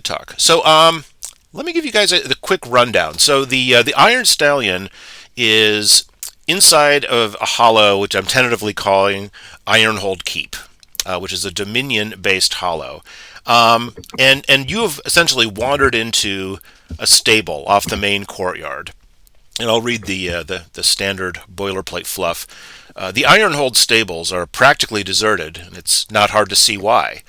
Talk. So, let me give you guys the quick rundown. So, the Iron Stallion is inside of a hollow, which I'm tentatively calling Ironhold Keep, which is a Dominion-based hollow. And you have essentially wandered into a stable off the main courtyard. And I'll read the standard boilerplate fluff. The Ironhold stables are practically deserted, and it's not hard to see why.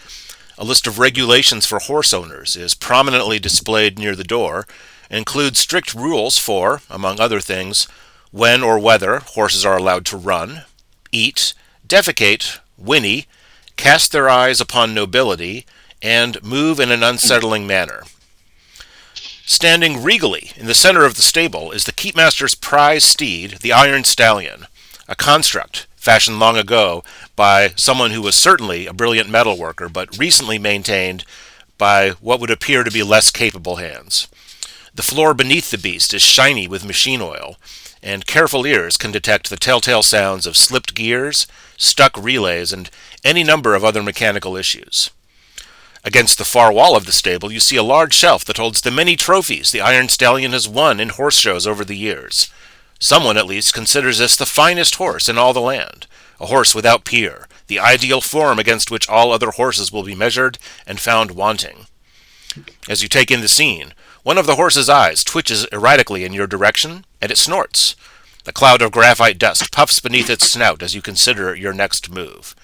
A list of regulations for horse owners is prominently displayed near the door and includes strict rules for, among other things, when or whether horses are allowed to run, eat, defecate, whinny, cast their eyes upon nobility, and move in an unsettling manner. Standing regally in the center of the stable is the keepmaster's prize steed, the Iron Stallion, a construct fashioned long ago by someone who was certainly a brilliant metal worker, but recently maintained by what would appear to be less capable hands. The floor beneath the beast is shiny with machine oil, and careful ears can detect the telltale sounds of slipped gears, stuck relays, and any number of other mechanical issues. Against the far wall of the stable, you see a large shelf that holds the many trophies the Iron Stallion has won in horse shows over the years. Someone, at least, considers this the finest horse in all the land, a horse without peer, the ideal form against which all other horses will be measured and found wanting. As you take in the scene, one of the horse's eyes twitches erratically in your direction, and it snorts. A cloud of graphite dust puffs beneath its snout as you consider your next move.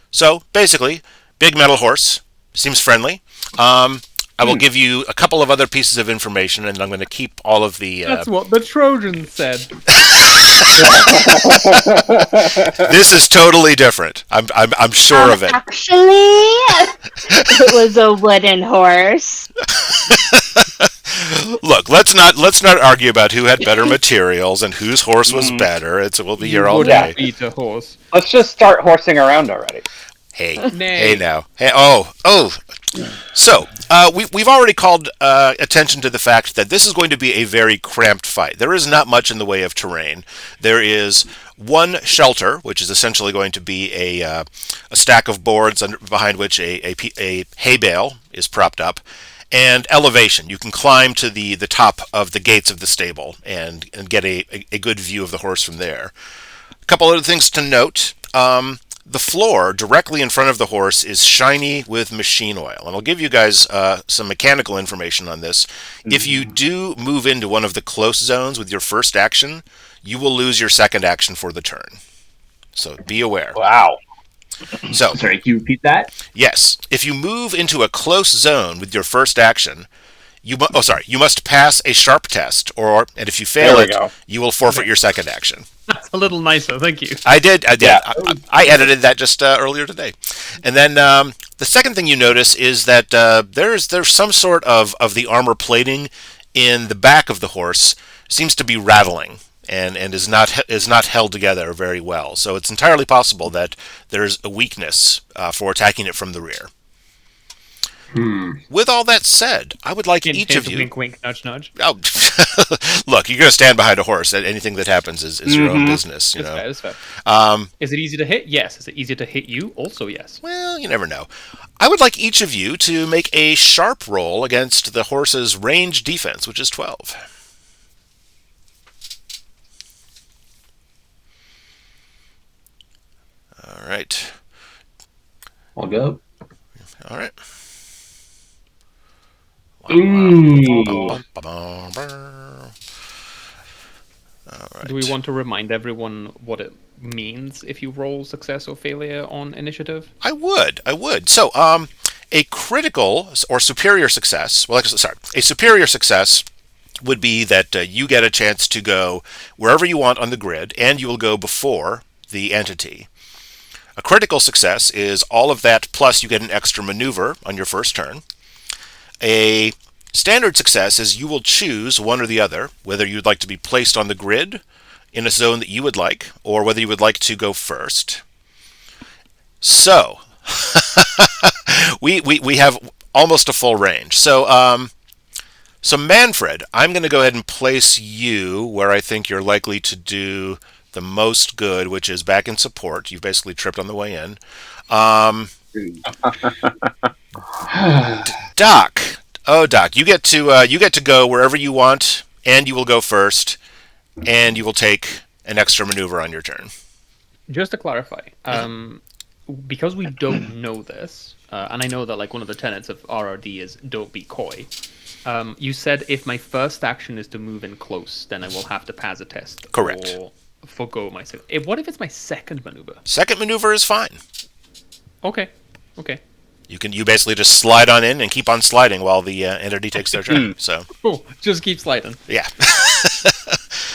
So, basically, big metal horse, seems friendly. I will give you a couple of other pieces of information, and I'm going to keep all of the... That's what the Trojans said. This is totally different. I'm sure of it. Actually, it was a wooden horse. Look, let's not argue about who had better materials and whose horse was better. We'll be here all day. Eat a horse. Let's just start horsing around already. Hey, Nay. hey now. Hey, oh. So, we've already called attention to the fact that this is going to be a very cramped fight. There is not much in the way of terrain. There is one shelter, which is essentially going to be a stack of boards behind which a hay bale is propped up, and elevation. You can climb to the top of the gates of the stable and get a good view of the horse from there. A couple other things to note. The floor directly in front of the horse is shiny with machine oil. And I'll give you guys some mechanical information on this. If you do move into one of the close zones with your first action, you will lose your second action for the turn. So be aware. Wow. Sorry, can you repeat that? Yes. If you move into a close zone with your first action, you must pass a sharp test, and if you fail it, you will forfeit your second action. That's a little nicer, thank you. I did. Yeah. I edited that just earlier today. And then the second thing you notice is that there's some sort of the armor plating in the back of the horse seems to be rattling and is not held together very well. So it's entirely possible that there's a weakness for attacking it from the rear. With all that said, I would like each of you... Wink, wink, nudge, nudge. Oh, look, you're going to stand behind a horse. Anything that happens is your own business. You know? That's fair. Is it easy to hit? Yes. Is it easier to hit you? Also, yes. Well, you never know. I would like each of you to make a sharp roll against the horse's range defense, which is 12. All right. I'll go. All right. Ooh. Right. Do we want to remind everyone what it means if you roll success or failure on initiative? I would. So, a critical or superior success. Well, a superior success would be that you get a chance to go wherever you want on the grid, and you will go before the entity. A critical success is all of that, plus you get an extra maneuver on your first turn. A standard success is you will choose one or the other, whether you'd like to be placed on the grid in a zone that you would like, or whether you would like to go first. So, we have almost a full range. So, Manfred, I'm going to go ahead and place you where I think you're likely to do the most good, which is back in support. You've basically tripped on the way in. Doc, Oh, Doc, you get to go wherever you want, and you will go first, and you will take an extra maneuver on your turn. Just to clarify, because we don't know this, and I know that like one of the tenets of RRD is don't be coy. You said if my first action is to move in close, then I will have to pass a test. Correct. Or forgo my second. What if it's my second maneuver? Second maneuver is fine. Okay. You basically just slide on in and keep on sliding while the entity takes their turn. So Cool. Just keep sliding. yeah.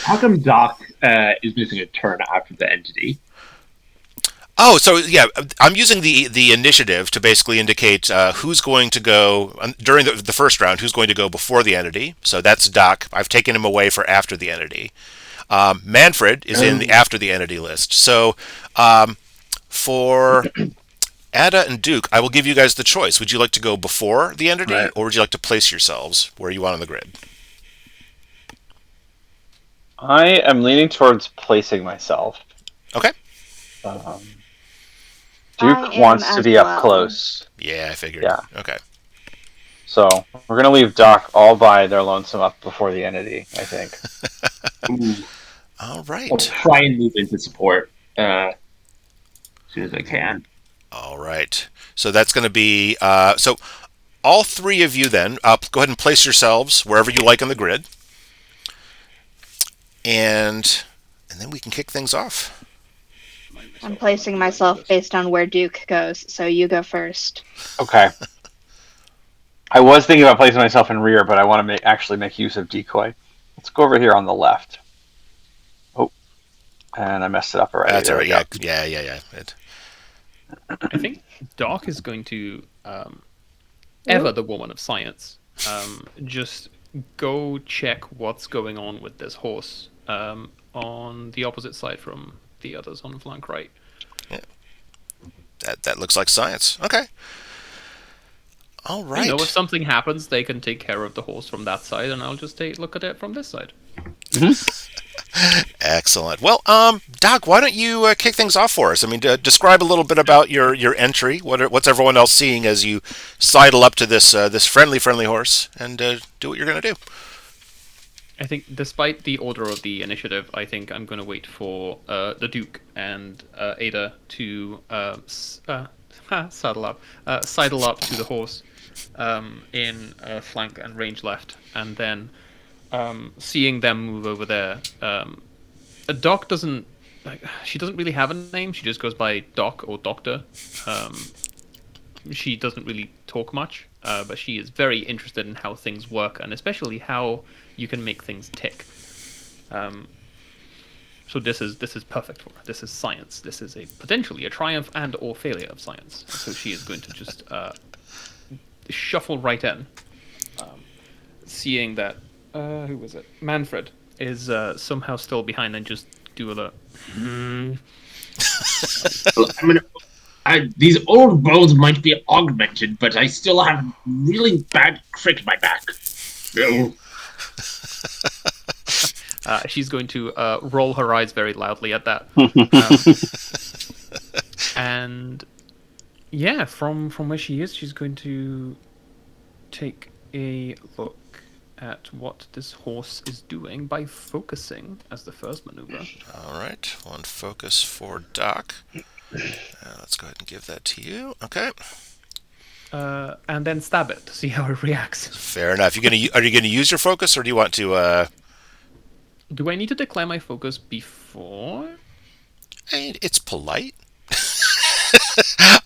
How come Doc is missing a turn after the entity? Oh, so yeah, I'm using the initiative to basically indicate who's going to go during the first round, who's going to go before the entity. So that's Doc. I've taken him away for after the entity. Manfred is in the after the entity list. So for Ada and Duke, I will give you guys the choice. Would you like to go before the entity, or would you like to place yourselves where you want on the grid? I am leaning towards placing myself. Okay. Duke wants to be up close. Yeah, I figured. Yeah. Okay. So we're gonna leave Doc all by their lonesome up before the entity, I think. Ooh. All right. I'll try and move into support as soon as I can. All right. So that's going to be so all three of you then go ahead and place yourselves wherever you like on the grid, and then we can kick things off. I'm placing myself based on where Duke goes, so you go first. Okay. I was thinking about placing myself in rear, but I want to actually make use of decoy. Let's go over here on the left. Oh, and I messed it up already. That's all right. There Yeah. I think Doc is going to, ever the woman of science, just go check what's going on with this horse on the opposite side from the others on flank right. Yeah. That looks like science. Okay. All right. You know, if something happens, they can take care of the horse from that side, and I'll just look at it from this side. Excellent. Well, Doc, why don't you kick things off for us? I mean, describe a little bit about your entry. What's everyone else seeing as you sidle up to this friendly horse and do what you're going to do? I think, despite the order of the initiative, I think I'm going to wait for the Duke and Ada to sidle up to the horse in flank and range left, and then seeing them move over there. Doc doesn't really have a name. She just goes by Doc or Doctor. She doesn't really talk much, but she is very interested in how things work, and especially how you can make things tick. So this is perfect for her. This is science. This is potentially a triumph and or failure of science. So she is going to just shuffle right in, seeing that who was it? Manfred is somehow still behind, and just do a these old bones might be augmented, but I still have a really bad crick in my back. She's going to roll her eyes very loudly at that. And yeah, from where she is, she's going to take a look at what this horse is doing by focusing as the first maneuver. All right, one focus for Doc. Let's go ahead and give that to you. Okay. And then stab it to see how it reacts. Fair enough. Are you going to use your focus, or do you want to? Do I need to declare my focus before? It's polite.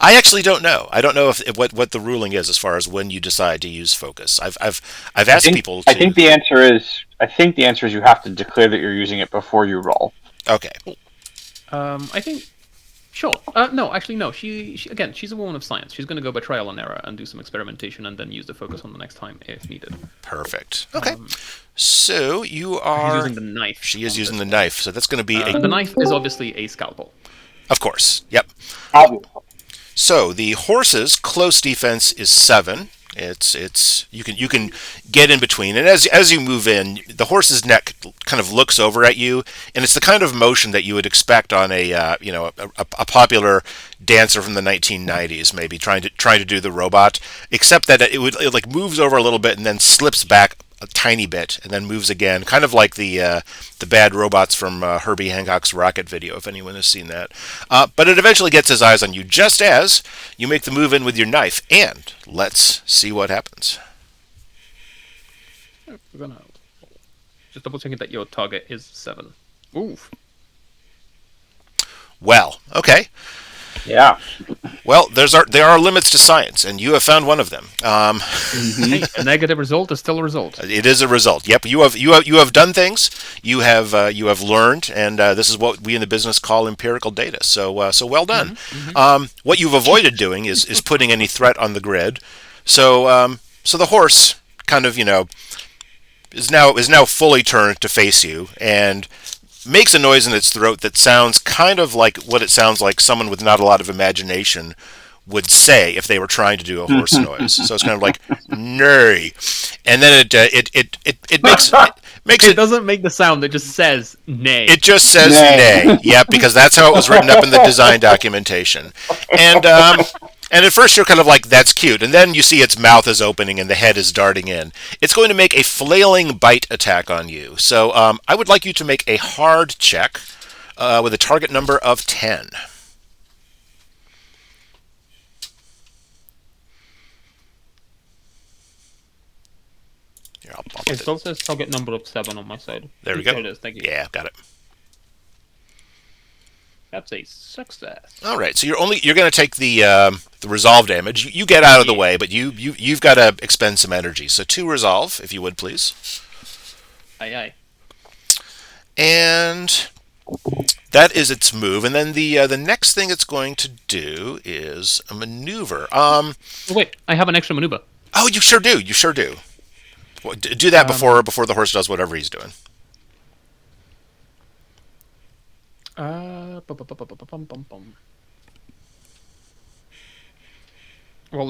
I actually don't know. I don't know if what the ruling is as far as when you decide to use focus. I've asked people. I think the answer is you have to declare that you're using it before you roll. Okay. I think. Sure. No, actually, no. She again, she's a woman of science. She's going to go by trial and error and do some experimentation, and then use the focus on the next time if needed. Perfect. Okay. So you are. She's using the knife. She is using the knife. So that's going to be the knife is obviously a scalpel. Of course. Yep. So the horse's close defense is 7. It's you can get in between, and as you move in, the horse's neck kind of looks over at you, and it's the kind of motion that you would expect on a popular dancer from the 1990s, maybe trying to do the robot, except that it like moves over a little bit and then slips back a tiny bit and then moves again, kind of like the bad robots from Herbie Hancock's Rocket video, if anyone has seen that. But it eventually gets his eyes on you just as you make the move in with your knife, and let's see what happens. We're gonna just double checking that your target is 7. Oof. Well, okay. Yeah. Well, there are limits to science, and you have found one of them. Hey, a negative result is still a result. It is a result. Yep, you have done things. You have learned, and this is what we in the business call empirical data. So well done. What you've avoided doing is putting any threat on the grid. So the horse kind of is now fully turned to face you and makes a noise in its throat that sounds kind of like what it sounds like someone with not a lot of imagination would say if they were trying to do a horse noise. So it's kind of like "nay," and then it makes It doesn't make the sound; it just says "nay." It just says "nay." Yep, because that's how it was written up in the design documentation. And at first you're kind of like, that's cute. And then you see its mouth is opening and the head is darting in. It's going to make a flailing bite attack on you. So I would like you to make a hard check with a target number of 10. Here, I'll put It still says target number of 7 on my side. There we go. There it is. Thank you. Yeah, got it. That's a success. All right, so you're going to take the resolve damage. You get out of the way, but you've got to expend some energy. So 2 resolve, if you would, please. Aye, aye. And that is its move. And then the next thing it's going to do is a maneuver. Oh, wait, I have an extra maneuver. Oh, you sure do. You sure do. Do that before the horse does whatever he's doing. Well,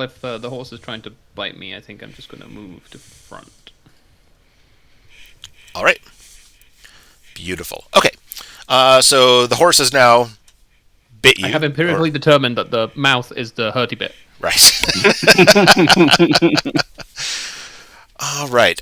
if the horse is trying to bite me, I think I'm just going to move to front. All right. Beautiful. Okay. So the horse has now bit you. I have empirically determined that the mouth is the hurty bit. Right. All right.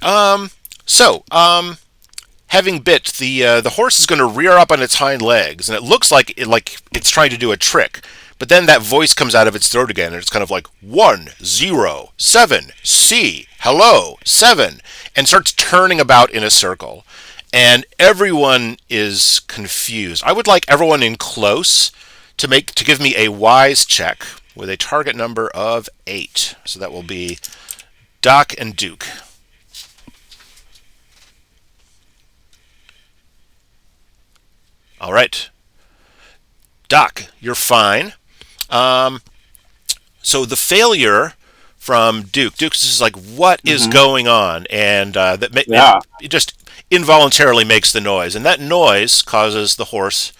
Having bit, the horse is going to rear up on its hind legs, and it looks like it's trying to do a trick. But then that voice comes out of its throat again, and it's kind of like 107 C hello 7, and starts turning about in a circle, and everyone is confused. I would like everyone in close to give me a wise check with a target number of 8. So that will be Doc and Duke. All right. Doc, you're fine. So the failure from Duke is like, what is going on? And it just involuntarily makes the noise. And that noise causes the horse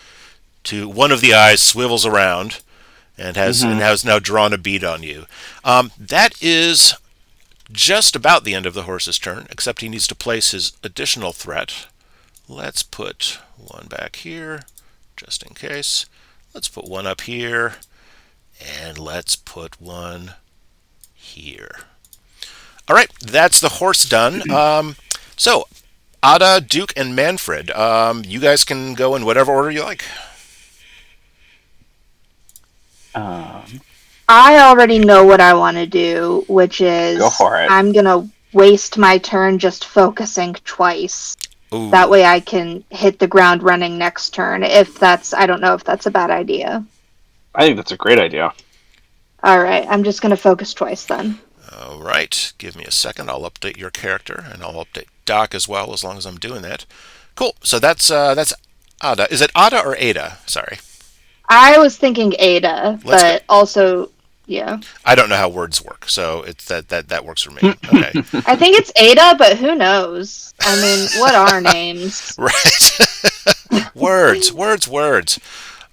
to, one of the eyes swivels around and has now drawn a bead on you. That is just about the end of the horse's turn, except he needs to place his additional threat. Let's put 1 back here, just in case. Let's put 1 up here, and let's put 1 here. All right, that's the horse done. So, Ada, Duke, and Manfred, you guys can go in whatever order you like. I already know what I want to do, which is Go for it. I'm going to waste my turn just focusing twice. Ooh. That way I can hit the ground running next turn. I don't know if that's a bad idea. I think that's a great idea. All right, I'm just going to focus twice then. All right, give me a second. I'll update your character, and I'll update Doc as well, as long as I'm doing that. Cool. So that's Ada. Is it Ada or Ada? Sorry. I was thinking Ada, but also, yeah. I don't know how words work, so it's that works for me. Okay. I think it's Ada, but who knows? I mean, what are names? Right. Words.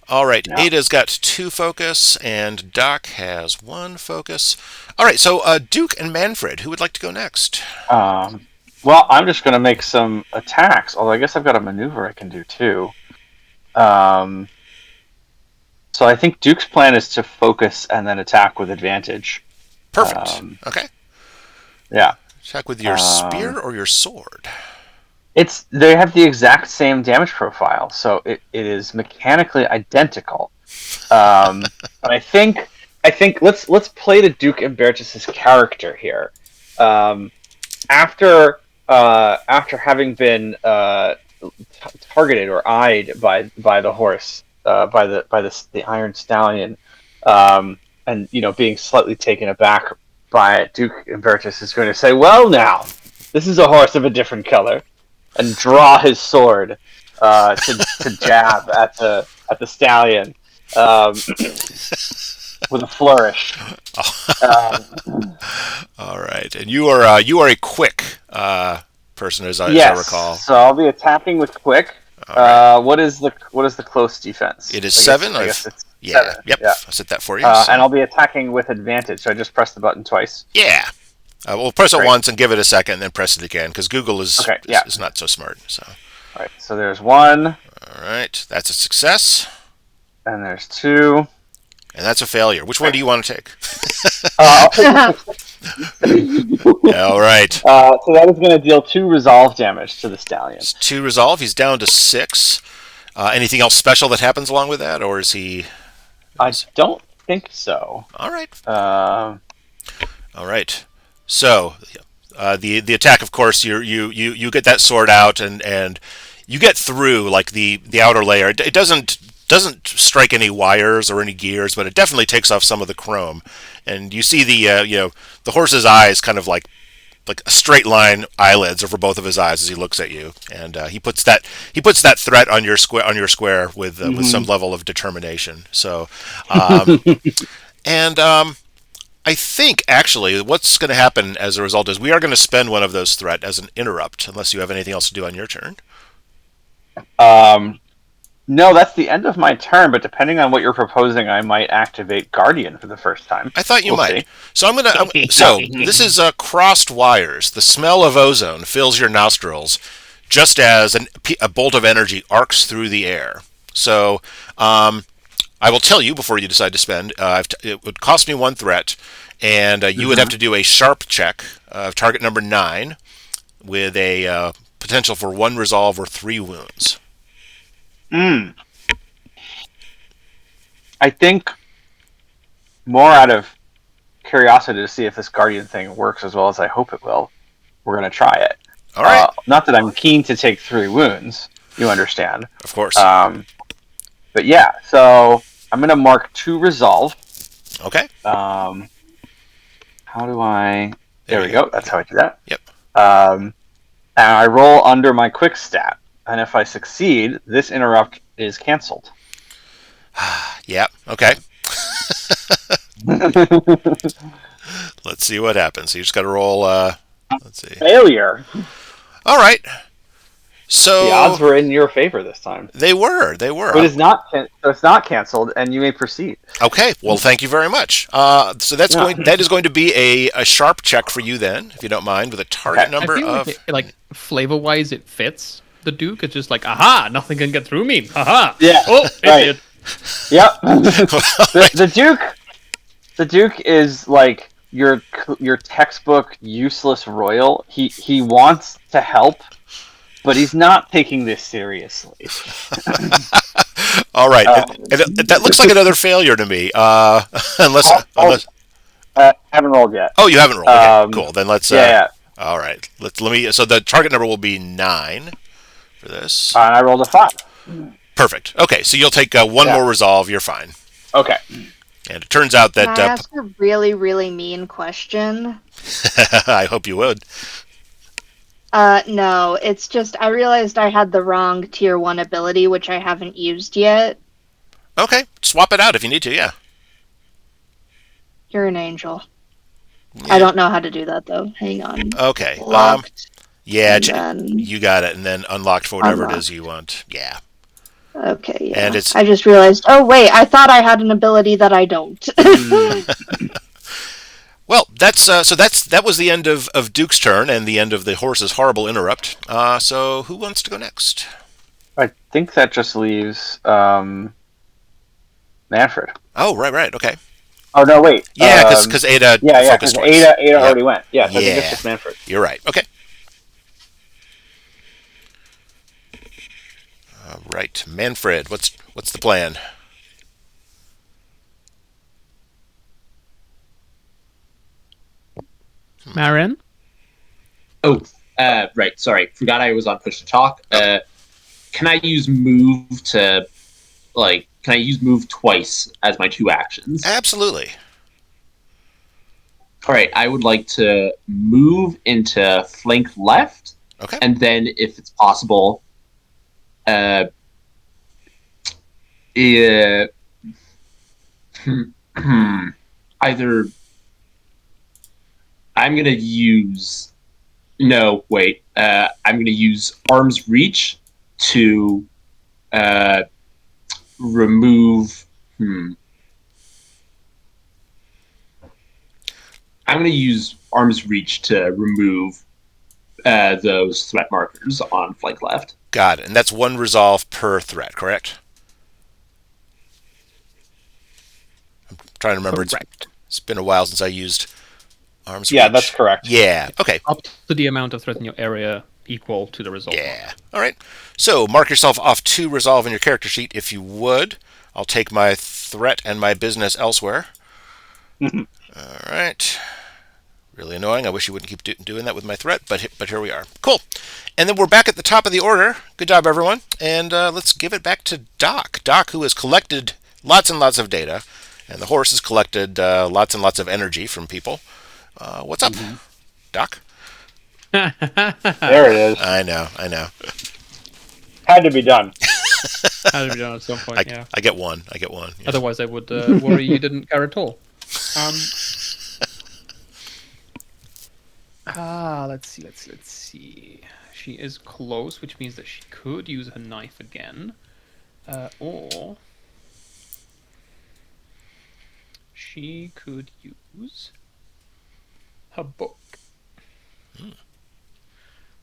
All right, Yeah. Ada's got 2 focus, and Doc has 1 focus. All right, so Duke and Manfred, who would like to go next? Well, I'm just going to make some attacks. Although I guess I've got a maneuver I can do too. So I think Duke's plan is to focus and then attack with advantage. Perfect. Okay. Yeah. Attack with your spear or your sword? They have the exact same damage profile, so it is mechanically identical. But I think let's play the Duke Imbertus's character here. After having been targeted or eyed by the horse, by the Iron Stallion, and being slightly taken aback by it, Duke Imbertus is going to say, "Well, now this is a horse of a different color," and draw his sword to jab at the stallion with a flourish. All right, and you are a quick person, as I recall. So I'll be attacking with quick. Right. What is the close defense? It is 7. I guess it's yeah. 7. Yep. Yeah. I'll set that for you. And I'll be attacking with advantage. So I just press the button twice. Yeah. We'll press it Great. once and give it a second, and then press it again because Google is not so smart. So. All right. So there's 1. All right, that's a success. And there's 2. And that's a failure. Which one do you want to take? I'll take All right. So that is going to deal 2 resolve damage to the stallion. It's 2 resolve. He's down to 6. Anything else special that happens along with that, or is he? I don't think so. All right. Uh, All right. So the attack, of course, you get that sword out and you get through like the outer layer. It doesn't strike any wires or any gears, but it definitely takes off some of the chrome, and you see the horse's eyes kind of like a straight line eyelids over both of his eyes as he looks at you, and he puts that threat on your square with some level of determination. So, and I think actually what's going to happen as a result is we are going to spend one of those threat as an interrupt, unless you have anything else to do on your turn. No, that's the end of my turn, but depending on what you're proposing, I might activate Guardian for the first time. I thought you might. See. So so this is crossed wires. The smell of ozone fills your nostrils, just as a bolt of energy arcs through the air. So I will tell you before you decide to spend. It would cost me 1 threat, and you would have to do a sharp check of target number 9 with a potential for 1 resolve or 3 wounds. I think more out of curiosity to see if this Guardian thing works as well as I hope it will, we're going to try it. All right. Not that I'm keen to take 3 wounds, you understand. Of course. But yeah, so I'm going to mark 2 resolve. Okay. How do I... There we go. That's how I do that. Yep. And I roll under my quick stat. And if I succeed, this interrupt is canceled. Yeah. Okay. Let's see what happens. You just got to roll. Let's see. Failure. All right. So The odds were in your favor this time. They were. But it's not canceled, and you may proceed. Okay. Well, thank you very much. So that is going to be a sharp check for you then, if you don't mind, with a target number I feel of. like flavor-wise, it fits the Duke. It's just like, aha, nothing can get through me. Aha. Yeah. Oh, it right. did. Yep. The Duke is like your textbook useless royal. He wants to help, but he's not taking this seriously. All right. That looks like another failure to me. Unless. Haven't rolled yet. Oh, you haven't rolled. Okay, cool. Then let's. Yeah. All right. Let me. So the target number will be 9 for this. And I rolled a 5. Perfect. Okay, so you'll take 1 more resolve. You're fine. Okay. And it turns out that. Can I ask a really, really mean question? I hope you would. No, it's just I realized I had the wrong tier 1 ability, which I haven't used yet. Okay, swap it out if you need to. Yeah. You're an angel. Yeah. I don't know how to do that though. Hang on. Okay. Locked. Yeah, and then you got it, and then unlocked for whatever it unlocked. is you want. Yeah. Okay, yeah. And it's I just realized, oh wait, I thought I had an ability that I don't. well. That was the end of Duke's turn and the end of the horse's horrible interrupt. So who wants to go next? I think that just leaves Manfred. Oh, right. Okay. Oh no, wait. Yeah, because Ada Yeah, focused because twice. Ada Yep. already went. Yeah, so I think it's Yeah, just Manfred. you're right. Okay. All right, Manfred. What's the plan? Marin? Oh, right. Sorry, forgot I was on push to talk. Can I use move to Can I use move twice as my 2 actions? Absolutely. All right, I would like to move into flank left, Okay. and then, if it's possible, uh, either I'm gonna use wait. I'm gonna use arm's reach to remove. I'm gonna use arm's reach to remove those threat markers on flank left. Got it. And that's 1 resolve per threat, correct? I'm trying to remember. Correct. It's been a while since I used arms. Yeah, reach. that's correct. Yeah. Okay. Up to the amount of threat in your area equal to the result. Yeah. All right. So mark yourself off 2 resolve in your character sheet if you would. I'll take my threat and my business elsewhere. All right. Really annoying. I wish you wouldn't keep doing that with my threat, but here we are. Cool. And then we're back at the top of the order. Good job, everyone. And let's give it back to Doc. Doc, who has collected lots and lots of data, and the horse has collected lots and lots of energy from people. What's up, Doc? There it is. I know. Had to be done. Had to be done at some point, yeah. I get one. Yeah. Otherwise, I would worry you didn't care at all. Let's see. She is close, which means that she could use her knife again, or she could use her book.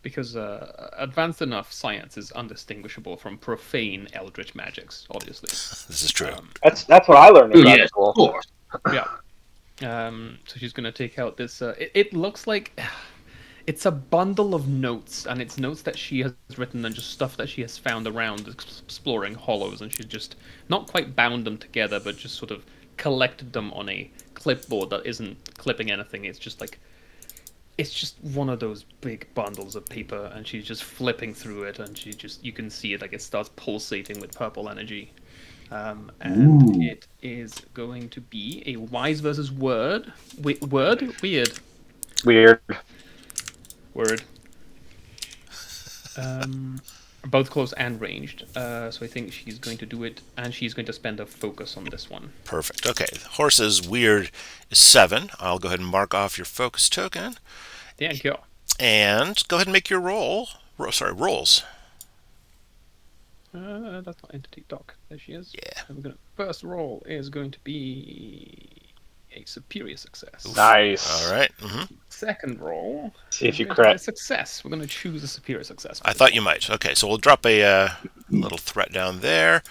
Because advanced enough science is undistinguishable from profane eldritch magics, obviously. This is true. That's what I learned in grad Yes, school. of course. Yeah. So she's going to take out this. It looks like it's a bundle of notes, and it's notes that she has written and just stuff that she has found around exploring hollows, and she's just not quite bound them together, but just sort of collected them on a clipboard that isn't clipping anything. It's just one of those big bundles of paper, and she's just flipping through it, and you can see it like it starts pulsating with purple energy. And it is going to be a wise versus word. Word? Weird. Word. Both close and ranged. So I think she's going to do it, and she's going to spend a focus on this one. Perfect. Okay. The horse's weird is 7. I'll go ahead and mark off your focus token. There you go. And go ahead and make your rolls. That's not entity doc. There she is. Yeah. First roll is going to be a superior success. Nice. All right. Second roll. See if you is going to be crit. a success. We're going to choose a superior success. I thought you might. Okay, so we'll drop a little threat down there.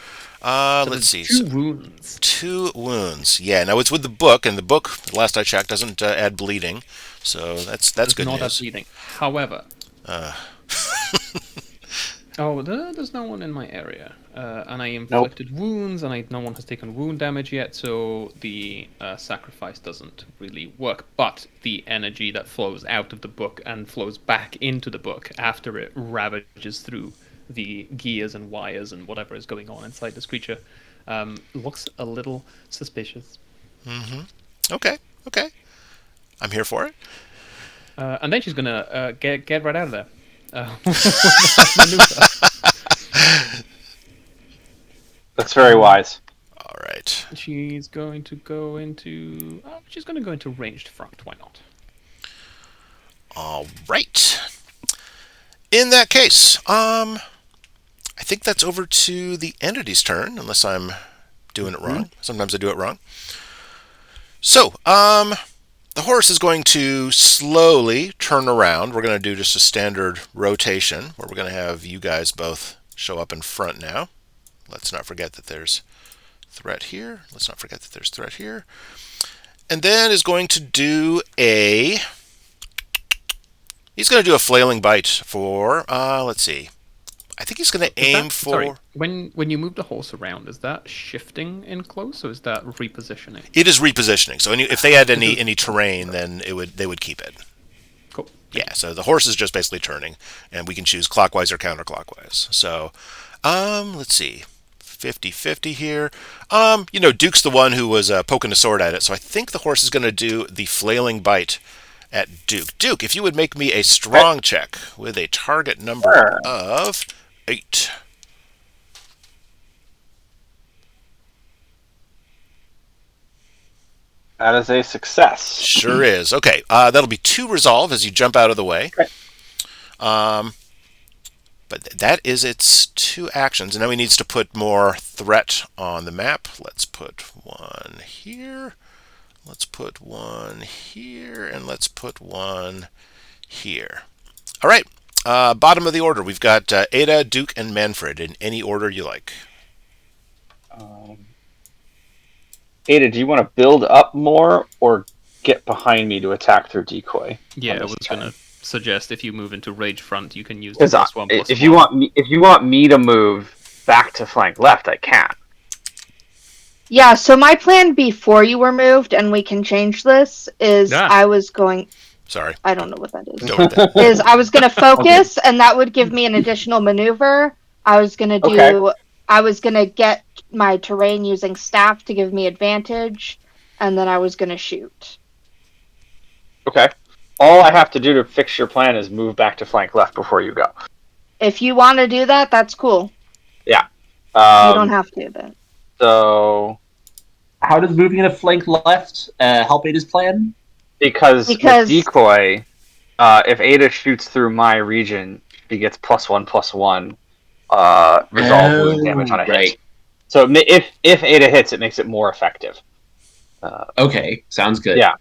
Let's see. 2 wounds. 2 wounds. Yeah. Now it's with the book, and the book, last I checked, doesn't add bleeding, so that's good Not news. bleeding. However. There's no one in my area, and I inflicted wounds, and no one has taken wound damage yet, so the sacrifice doesn't really work. But the energy that flows out of the book and flows back into the book after it ravages through the gears and wires and whatever is going on inside this creature looks a little suspicious. Okay. I'm here for it. And then she's gonna get right out of there. That's very wise. All right. She's going to go into. She's going to go into ranged front. Why not? All right. In that case, I I think that's over to the entity's turn, unless I'm doing it wrong. Sometimes I do it wrong. So, the horse is going to slowly turn around. We're going to do just a standard rotation where we're going to have you guys both show up in front now. Let's not forget that there's threat here. Let's not forget that there's threat here. And then is going to do a... He's going to do a flailing bite for, let's see. I think he's going to aim for... Sorry, when you move the horse around, is that shifting in close, or is that repositioning? It is repositioning. So if they had any terrain, then they would keep it. Cool. Yeah, so the horse is just basically turning, and we can choose clockwise or counterclockwise. So, let's see. 50-50 here. Duke's the one who was poking a sword at it, so I think the horse is going to do the flailing bite at Duke. Duke, if you would make me a strong check with a target number of 8. That is a success. Sure is. Okay, that'll be 2 resolve as you jump out of the way. Okay. But that is its 2 actions. And now he needs to put more threat on the map. Let's put 1 here. Let's put 1 here. And let's put 1 here. All right. Bottom of the order. We've got Ada, Duke, and Manfred in any order you like. Ada, do you want to build up more or get behind me to attack through decoy? Yeah, I was going to suggest if you move into rage front, you can use the Because plus 1 plus if 1. you want me to move back to flank left, I can. Yeah, so my plan before you were moved, and we can change this, is I was going... Sorry. I don't know what that is. Go with that. Is I was going to focus, and that would give me an additional maneuver. I was going to do... Okay. I was going to get my terrain using staff to give me advantage, and then I was going to shoot. Okay. All I have to do to fix your plan is move back to flank left before you go. If you want to do that, that's cool. Yeah. You don't have to, but... So... How does moving in a flank left help Ada's plan? Because with decoy, if Ada shoots through my region, she gets +1/+1 resolve wound damage on a hit. So if Ada hits, it makes it more effective. Okay, sounds good. Yeah.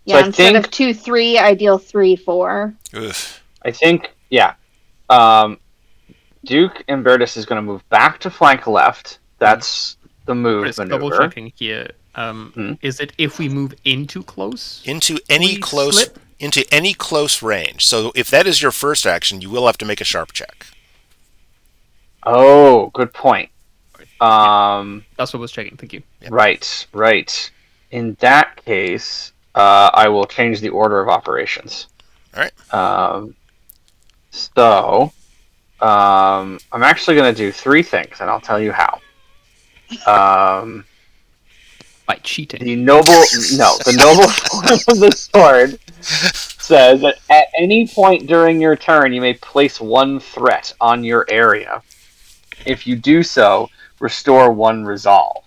Yeah, So instead of 2-3, I deal 3-4. Oof. I think, yeah. Duke and Bertus is going to move back to flank left. That's the move Just maneuver. double checking here. Is it if we move into close? Into any close range. So if that is your first action, you will have to make a sharp check. Oh, good point. That's what I was checking. Thank you. Yep. Right. In that case, I will change the order of operations. All right. I'm actually going to do 3 things, and I'll tell you how. By cheating. The noble form of the sword says that at any point during your turn, you may place 1 threat on your area. If you do so, restore 1 resolve.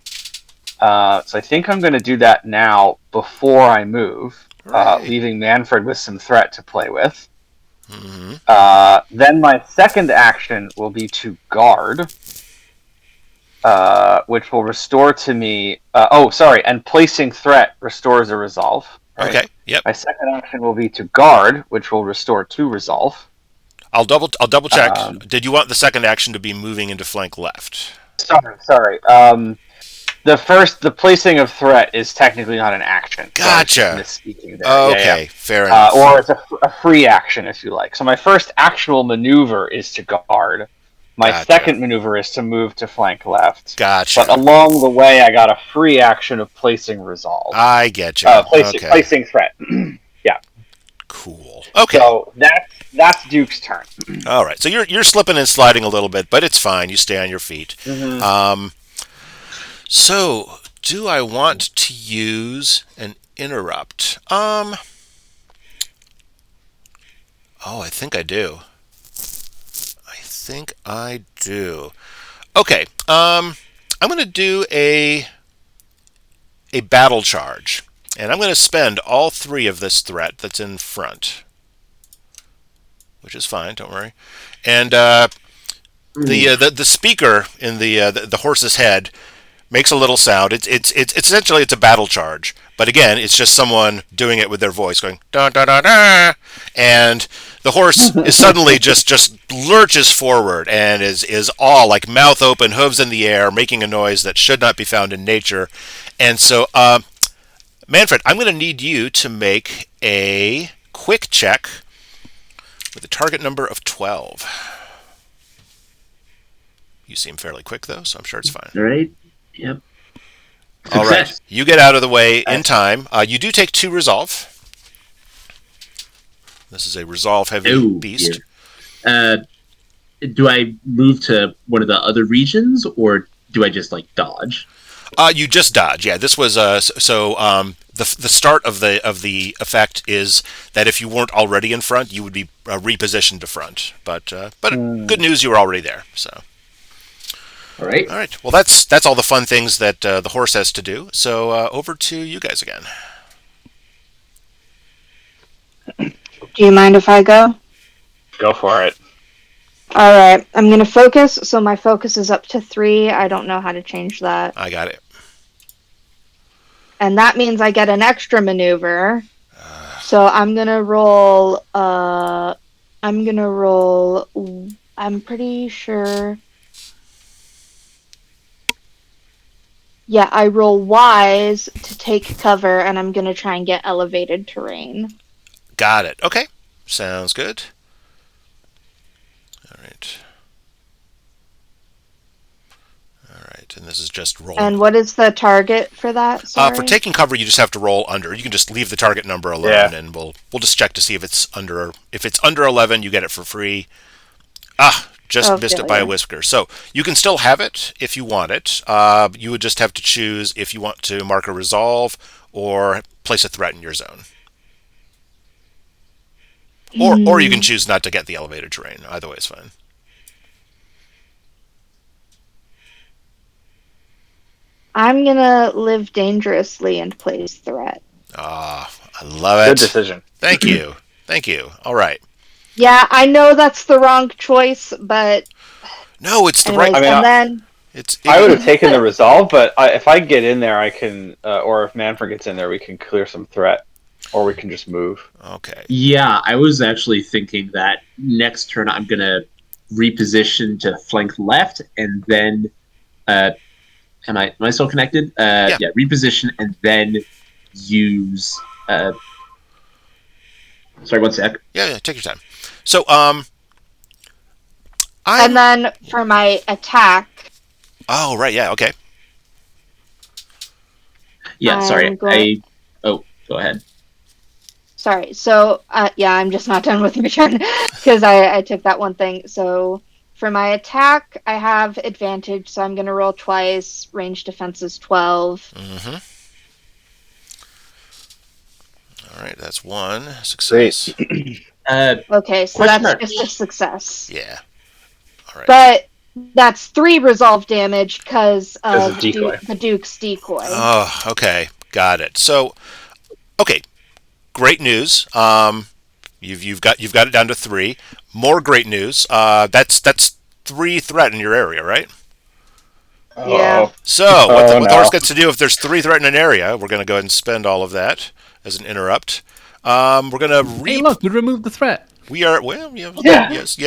So I think I'm going to do that now before I move, leaving Manfred with some threat to play with. Mm-hmm. Then my second action will be to guard, which will restore to me... and placing threat restores a resolve. Right? Okay, yep. My second action will be to guard, which will restore 2 resolve. I'll double check. Did you want the second action to be moving into flank left? Sorry. The placing of threat is technically not an action. Gotcha. So misspeaking there. Okay, fair enough. Or it's a free action, if you like. So my first actual maneuver is to guard. My second maneuver is to move to flank left. Gotcha. But along the way, I got a free action of placing resolve. I get you. Placing threat. Yeah. Cool. Okay. So that's Duke's turn. All right. So you're slipping and sliding a little bit, but it's fine. You stay on your feet. Mm-hmm. So do I want to use an interrupt? I think I do. Okay. I'm going to do a battle charge, and I'm going to spend all 3 of this threat that's in front, which is fine. Don't worry. And The speaker in the horse's head makes a little sound. It's essentially it's a battle charge, but again, it's just someone doing it with their voice, going da da da da, and the horse is suddenly just lurches forward and is all like mouth open, hooves in the air, making a noise that should not be found in nature. And so, Manfred, I'm going to need you to make a quick check with a target number of 12. You seem fairly quick, though, so I'm sure it's fine. All right. Yep. All right. You get out of the way in time. You do take 2 resolve. This is a resolve-heavy beast. Do I move to one of the other regions, or do I just, dodge? You just dodge. Yeah, this was the start of the effect is that if you weren't already in front, you would be repositioned to front. But good news, you were already there. So. All right. All right. Well, that's all the fun things that the horse has to do. So over to you guys again. Do you mind if I go? Go for it. All right. I'm going to focus. So my focus is up to 3. I don't know how to change that. I got it. And that means I get an extra maneuver. So I'm going to roll... I'm pretty sure... Yeah, I roll wise to take cover, and I'm going to try and get elevated terrain. Got it. Okay. Sounds good. All right. All right. And this is just rolling. And what is the target for that? Sorry? For taking cover, you just have to roll under. You can just leave the target number alone, and we'll just check to see if it's under. If it's under 11, you get it for free. Just missed it by a whisker. So you can still have it if you want it. You would just have to choose if you want to mark a resolve or place a threat in your zone. Or you can choose not to get the elevated terrain. Either way is fine. I'm going to live dangerously and place threat. I love it. Good decision. Thank you. Thank you. All right. Yeah, I know that's the wrong choice, but... No, it's the right... I mean, I would have taken the resolve, but if I get in there, I can... or if Manfred gets in there, we can clear some threat. Or we can just move. Okay. Yeah, I was actually thinking that next turn I'm going to reposition to flank left, and then... am I still connected? Yeah, reposition, and then use... sorry, one sec. Yeah, take your time. So, and then for my attack... Oh, right, yeah, okay. Yeah, sorry. Go ahead. Sorry, so, I'm just not done with my turn, because I took that one thing. So, for my attack, I have advantage, so I'm going to roll twice. Range defense is 12. Mm-hmm. All right, that's 1 success. Okay, so that's just a success. Yeah. All right. But that's 3 resolve damage because of the Duke's decoy. Oh, okay. Got it. So, okay. Great news. You've got it down to 3. More great news. That's 3 threat in your area, right? Yeah. So, what the horse gets to do if there's 3 threat in an area, we're going to go ahead and spend all of that as an interrupt. We're going to Hey, look, we removed the threat. We are, yes,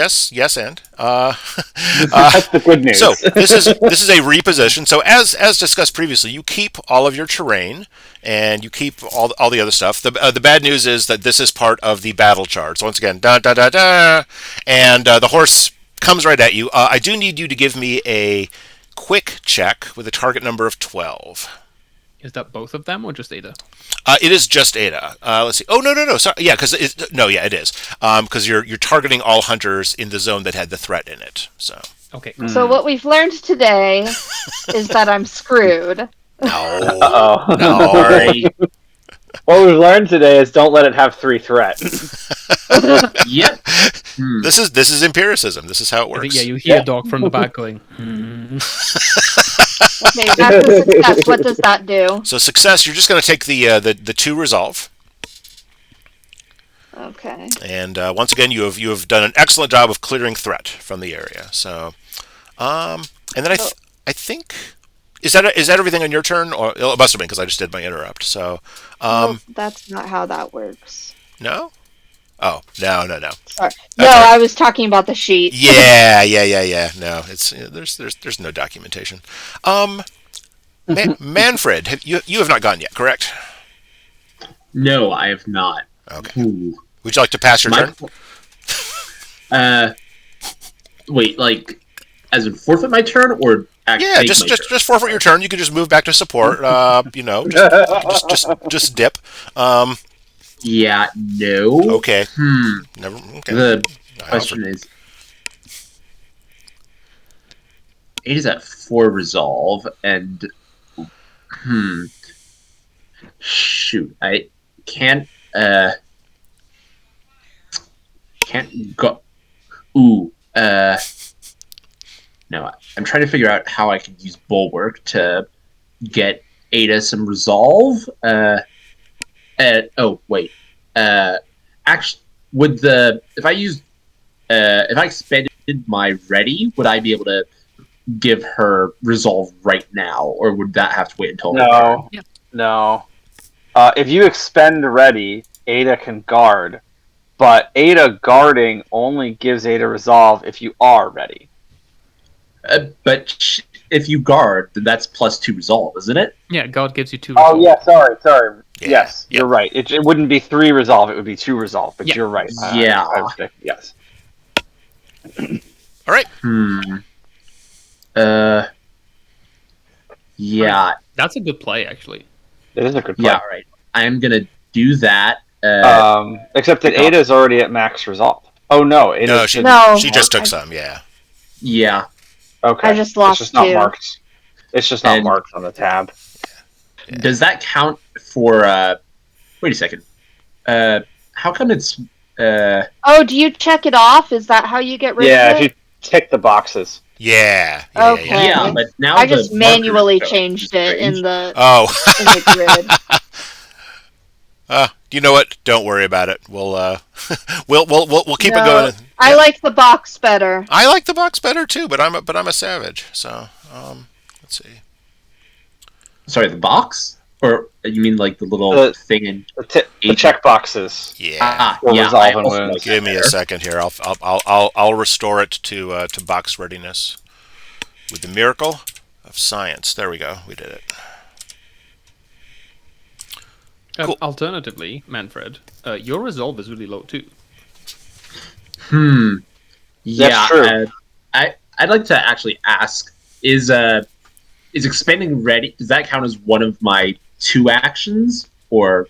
and that's the good news. So this is a reposition. So as discussed previously, you keep all of your terrain and you keep all the other stuff. The bad news is that this is part of the battle charge. So once again, da da da da, and the horse comes right at you. I do need you to give me a quick check with a target number of 12. Is that both of them or just Ada? It is just Ada. Let's see. Oh no. Sorry. Yeah, because it is. Because you're targeting all hunters in the zone that had the threat in it. So. Okay. So what we've learned today is that I'm screwed. No. What we've learned today is don't let it have 3 threat. Yep. This is empiricism. This is how it works. You hear a dog from the back going. Okay, that's a success. What does that do? So success, you're just going to take the 2 resolve. Okay. And once again, you have done an excellent job of clearing threat from the area. So, and then I think is that everything on your turn, or it must have been because I just did my interrupt. So, Nope, that's not how that works. no, oh no. Sorry. No, That's all right. I was talking about the sheet. Yeah. No, it's there's no documentation. Manfred, you have not gone yet, correct? No, I have not. Okay. Ooh. Would you like to pass your turn? Wait, like, as in forfeit my turn, or Yeah, just forfeit your turn. You can just move back to support. Just dip. Yeah, no. Okay. Never. Okay. The question is, it is at 4 resolve, and shoot, I can't go. Ooh, no, I'm trying to figure out how I can use Bulwark to get Ada some resolve. Oh wait, actually, would if I expended my ready, would I be able to give her resolve right now, or would that have to wait until her turn? Yeah. No. If you expend ready, Ada can guard, but Ada guarding only gives Ada resolve if you are ready. But if you guard, then that's +2 resolve, isn't it? Yeah, God gives you 2 Oh resolve. yeah, sorry. Yeah. Yes, Yep. you're right. It wouldn't be 3 resolve; it would be 2 resolve. But Yeah. you're right. Yeah. Yes. All right. Yeah. That's a good play, actually. It is a good play. Yeah. Right. I'm gonna do that. Except that Ada's already at max resolve. Oh no, No, Ada's she just took some. Yeah. Yeah. Okay. I just lost It's just not 2. marked. It's just not And- marked on the tab. Yeah. Does that count for? Wait a second. How come it's? Oh, do you check it off? Is that how you get rid Yeah, of if it? you tick the boxes. Yeah. Okay. Yeah, but now I the just markers manually show, changed which is it in strange. the Oh. grid. You know what? Don't worry about it. We'll we'll keep it No, going. I like the box better. I like the box better too, but I'm a savage. So let's see. Sorry, the box, or you mean like the little The- thing in? The check boxes. Yeah. Will Yeah. resolve I and also wounds. like Give that me a better. second here. I'll restore it to box readiness with the miracle of science. There we go. We did it. Cool. Alternatively, Manfred, your resolve is really low too. Yeah. true. I'd like to actually ask: is expending ready? Does that count as one of my 2 actions, or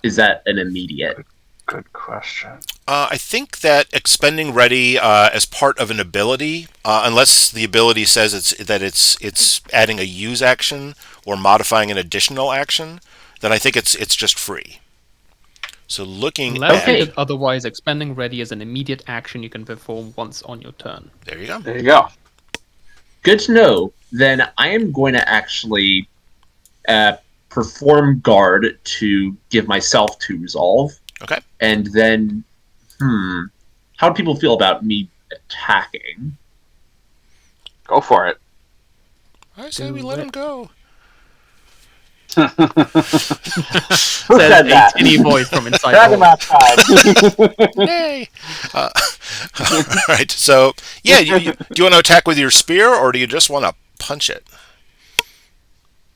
is that an immediate? Good question. I think that expending ready as part of an ability, unless the ability says it's adding a use action or modifying an additional action, then I think it's just free. So looking Unless at Okay. otherwise, expending ready is an immediate action you can perform once on your turn. there you go. There you go. Good to know. Then I am going to actually perform guard to give myself 2 resolve. Okay. And then, how do people feel about me attacking? Go for it. I say we let him go. Who Says said that? a tinny voice from inside Drag the him hole. outside. Yay! All right. So yeah, do you want to attack with your spear or do you just want to punch it?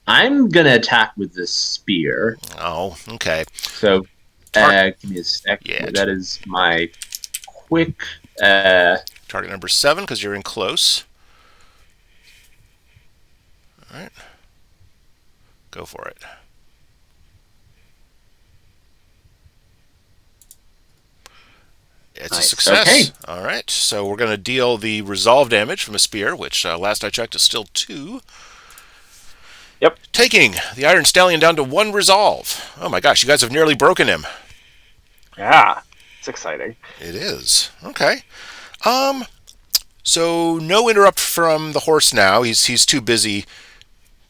I'm going to attack with the spear. Oh, okay. So, give me a sec. Yeah. That is my quick. Target number 7 because you're in close. All right. Go for it. It's Nice. a success. Okay. All right. So we're going to deal the resolve damage from a spear, which last I checked is still 2. Yep. Taking the Iron Stallion down to 1 resolve. Oh my gosh, you guys have nearly broken him. Yeah, it's exciting. It is. Okay. So no interrupt from the horse now. He's too busy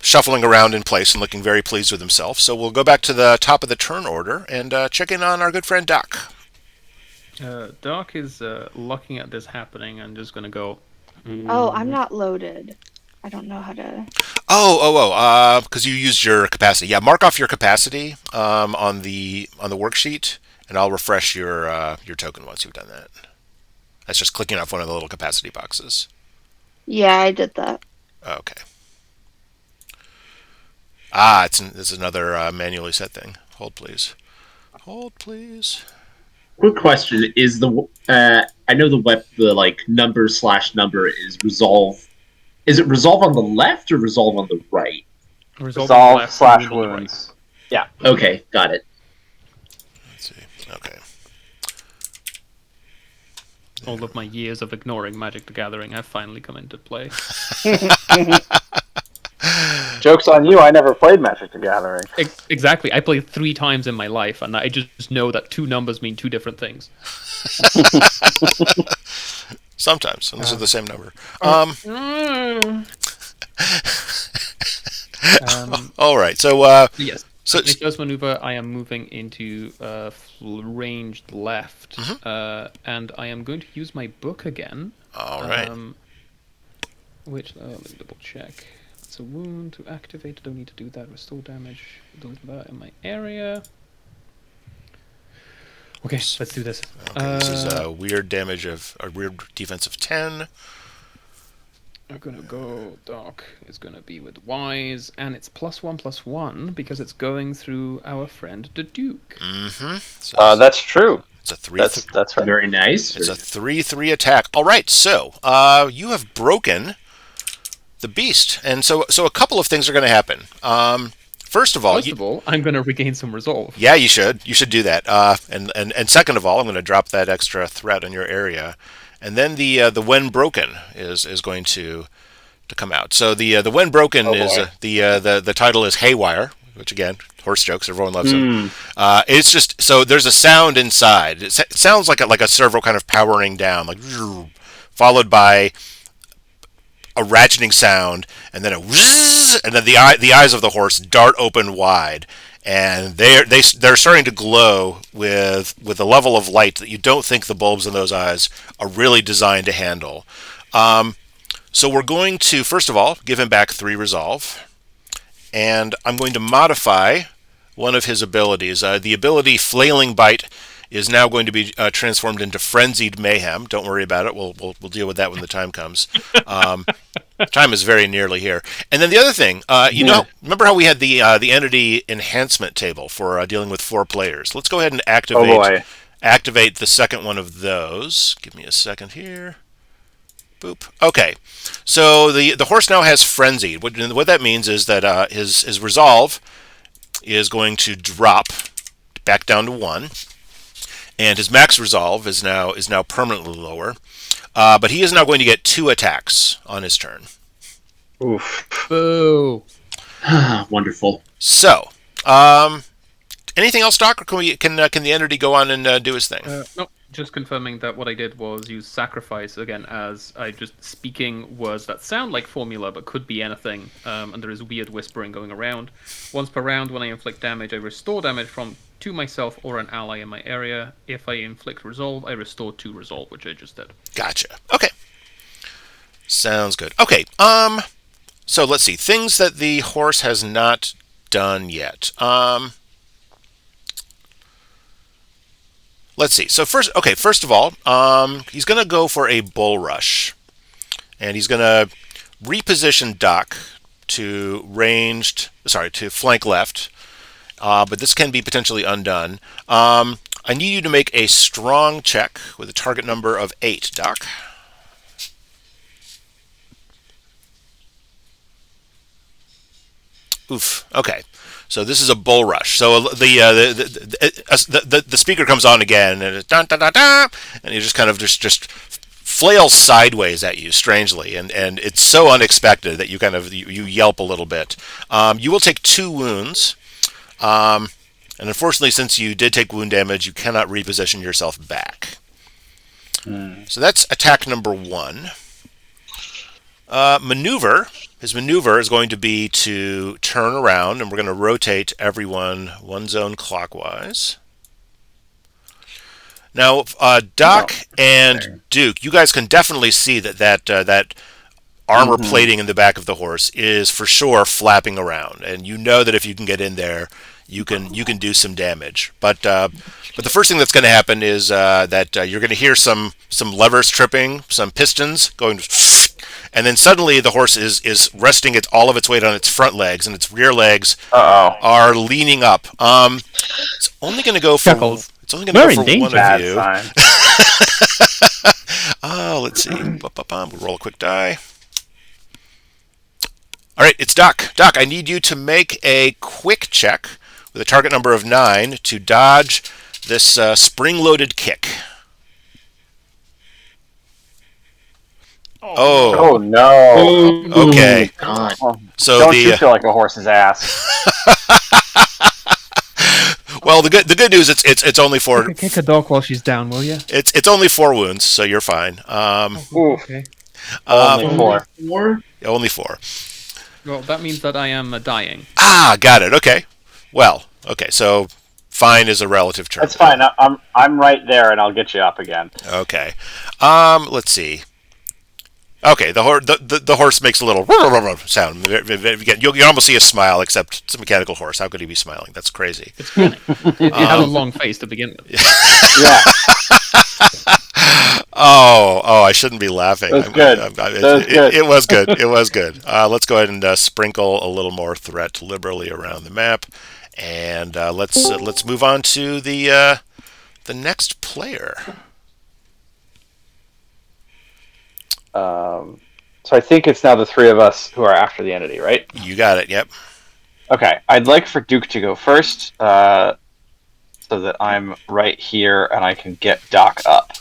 shuffling around in place and looking very pleased with himself. So we'll go back to the top of the turn order and check in on our good friend Doc. Dark is looking at this happening and just gonna go. Oh, I'm not loaded. I don't know how to. Because you used your capacity. Yeah, mark off your capacity on the worksheet, and I'll refresh your token once you've done that. That's just clicking off one of the little capacity boxes. Yeah, I did that. Okay. It's another manually set thing. Hold please. Hold please. Quick question: Is I know the like number/number is resolve. Is it resolve on the left or resolve on the right? Resolve on the Resolve left, slash wound on the right. wounds. Yeah. Okay, got it. Let's see. Okay. All of my years of ignoring Magic the Gathering have finally come into play. Joke's on you, I never played Magic the Gathering. Exactly. I played 3 times in my life, and I just know that 2 numbers mean 2 different things. Sometimes, unless they're the same number. All right. So Yes. So My first maneuver, I am moving into ranged left, and I am going to use my book again. all right. Which, let me double check. It's a wound to activate. Don't need to do that. Restore damage. Don't do that in my area. Okay, let's do this. Okay, this is a weird damage of a weird defense of 10. I'm gonna go dark. It's gonna be with wise, and it's +1/+1 because it's going through our friend the Duke. Mm-hmm. So That's true. it's a 3. That's right. Very nice. It's a 3/3 attack. All right. So you have broken the beast, and so a couple of things are going to happen. First of all, I'm gonna regain some resolve. yeah, you should do that. And second of all, I'm going to drop that extra threat in your area. And then the when broken is going to come out. So the when broken is the title is Haywire, which again, horse jokes, everyone loves them. It's just so there's a sound inside. It sounds like a servo kind of powering down, like followed by a ratcheting sound, and then a whizz, and then the eyes of the horse dart open wide, and they're starting to glow with a level of light that you don't think the bulbs in those eyes are really designed to handle. So we're going to first of all give him back 3 resolve, and I'm going to modify one of his abilities. The ability Flailing Bite is now going to be transformed into Frenzied Mayhem. Don't worry about it. We'll deal with that when the time comes. Time is very nearly here. And then the other thing, remember how we had the entity enhancement table for dealing with 4 players? Let's go ahead and activate the second one of those. Give me a second here. Boop. Okay. So the horse now has Frenzied. What that means is that his resolve is going to drop back down to 1. And his max resolve is now permanently lower, but he is now going to get 2 attacks on his turn. Oof. Boo! Wonderful. So, anything else, Doc, or can the entity go on and do his thing? No, just confirming that what I did was use sacrifice again, as I just speaking words that sound like formula but could be anything, and there is weird whispering going around. Once per round, when I inflict damage, I restore damage to myself or an ally in my area. If I inflict resolve, I restore 2 resolve, which I just did. Gotcha. Okay. Sounds good. Okay. So let's see things that the horse has not done yet. Let's see. So first of all, he's going to go for a bull rush, and he's going to reposition Doc to flank left. But this can be potentially undone. I need you to make a strong check with a target number of 8, Doc. Oof. Okay. So this is a bull rush. So the speaker comes on again, and it's dun, dun, dun, dun, and he just kind of just flails sideways at you strangely, and it's so unexpected that you yelp a little bit. You will take 2 wounds. And unfortunately, since you did take wound damage, you cannot reposition yourself back. So that's attack number 1. His maneuver is going to be to turn around, and we're going to rotate everyone 1 zone clockwise. Now, Doc and Duke, you guys can definitely see that armor plating in the back of the horse is for sure flapping around, and you know that if you can get in there, you can do some damage. But the first thing that's going to happen is that you're going to hear some levers tripping, some pistons going, and then suddenly the horse is resting all of its weight on its front legs, and its rear legs are leaning up. It's only going to go for Chuckles. it's only going to go for one of you. Sign. Let's see. We'll roll a quick die. All right, it's Doc. Doc, I need you to make a quick check with a target number of 9 to dodge this spring-loaded kick. Oh no! Okay. God. So Don't you feel like a horse's ass? well, the good news it's only 4. Kick a dog while she's down, will you? It's only 4 wounds, so you're fine. Okay. Only 4. 4? Only 4. Well, that means that I am dying. Got it. Okay. Well, okay. So fine is a relative term. That's fine. I'm right there, and I'll get you up again. Okay. Let's see. Okay, the horse makes a little sound. You can almost see a smile, except it's a mechanical horse. How could he be smiling? That's crazy. It's grinning. It has a long face to begin with. Yeah. Oh, I shouldn't be laughing. It was good. It was good. It was good. Let's go ahead and sprinkle a little more threat liberally around the map, and let's move on to the next player. So I think it's now the 3 of us who are after the entity, right? You got it. Yep. Okay. I'd like for Duke to go first, so that I'm right here and I can get Doc up.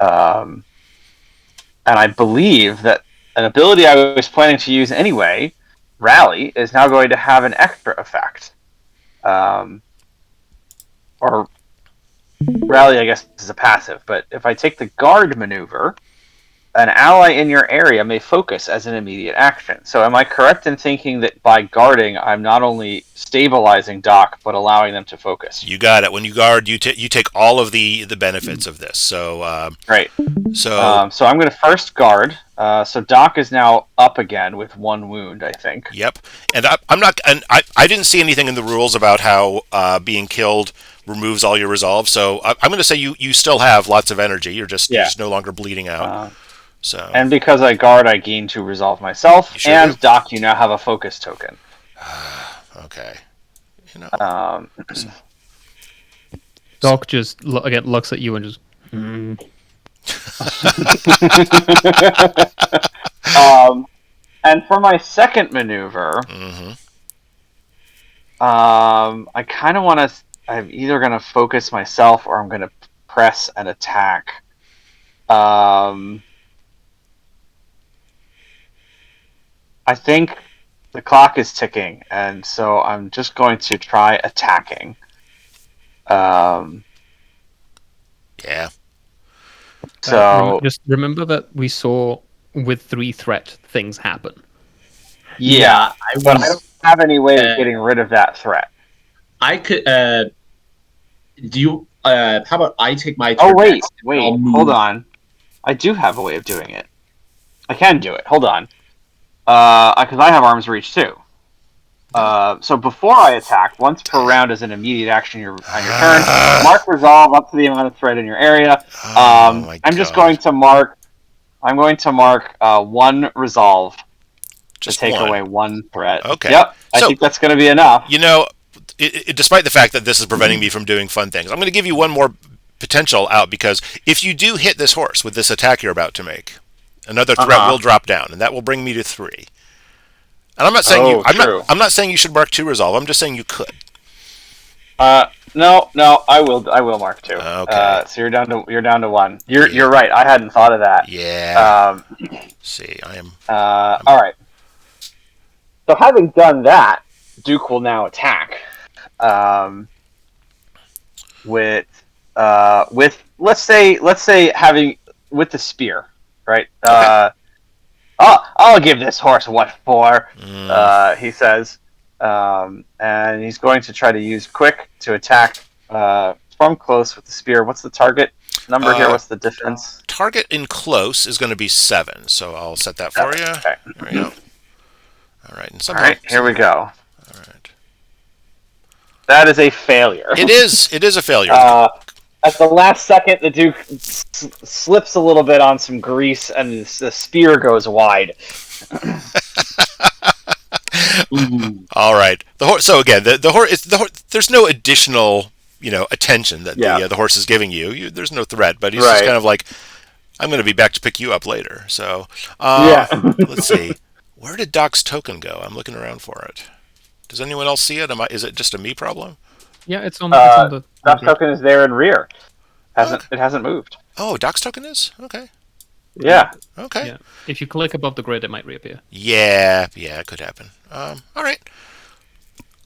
And I believe that an ability I was planning to use anyway, Rally, is now going to have an extra effect. Or Rally, I guess, is a passive, but if I take the guard maneuver, an ally in your area may focus as an immediate action. So am I correct in thinking that by guarding, I'm not only stabilizing Doc, but allowing them to focus? You got it. When you guard, you take all of the benefits of this. So Great. So I'm going to first guard. So Doc is now up again with 1 wound, I think. Yep. And I'm not. And I didn't see anything in the rules about how being killed removes all your resolve. So I'm going to say you still have lots of energy. You're just no longer bleeding out. And because I guard, I gain 2 resolve myself. Sure and do. Doc, you now have a focus token. Okay. You know. Doc just again looks at you and just. And for my second maneuver, I kind of want to. I'm either going to focus myself or I'm going to press and attack. I think the clock is ticking, and so I'm just going to try attacking. Yeah. So just remember that we saw with 3 threat things happen. yeah, but I don't have any way of getting rid of that threat. I could. Do you? How about I take my turn? Oh wait, next, and I'll move. hold on. I do have a way of doing it. I can do it. Hold on. Because I have arm's reach too. So before I attack, once per round as an immediate action on your turn, mark resolve up to the amount of threat in your area. I'm just going to mark. I'm going to mark 1 resolve to take away 1 threat. Okay. Yep. I think that's going to be enough. You know, despite the fact that this is preventing me from doing fun things, I'm going to give you one more potential out, because if you do hit this horse with this attack you're about to make, another threat will drop down, and that will bring me to 3. And I'm not saying I'm not saying you should mark 2 resolve. I'm just saying you could. No, I will mark 2. Okay. So you're down to 1. You're right. I hadn't thought of that. Yeah. See, I am. All right. So having done that, Duke will now attack. With let's say having with the spear, right? Okay. I'll give this horse what for, he says, and he's going to try to use quick to attack from close with the spear. What's the target number here? What's the defense? Target in close is going to be 7, so I'll set that for you. Okay. There we go. All right, and All right, here we go. All right. That is a failure. It is a failure. At the last second, the Duke slips a little bit on some grease, and the spear goes wide. All right. So again, the horse. There's no additional, attention that the horse is giving you. There's no threat, but he's just kind of like, I'm going to be back to pick you up later. So let's see. Where did Doc's token go? I'm looking around for it. Does anyone else see it? Is it just a me problem? Yeah, it's on the. Doc's token is there in rear. It hasn't moved. Oh, Doc's token is? Okay. Yeah. Okay. Yeah. If you click above the grid, it might reappear. Yeah, it could happen. All right.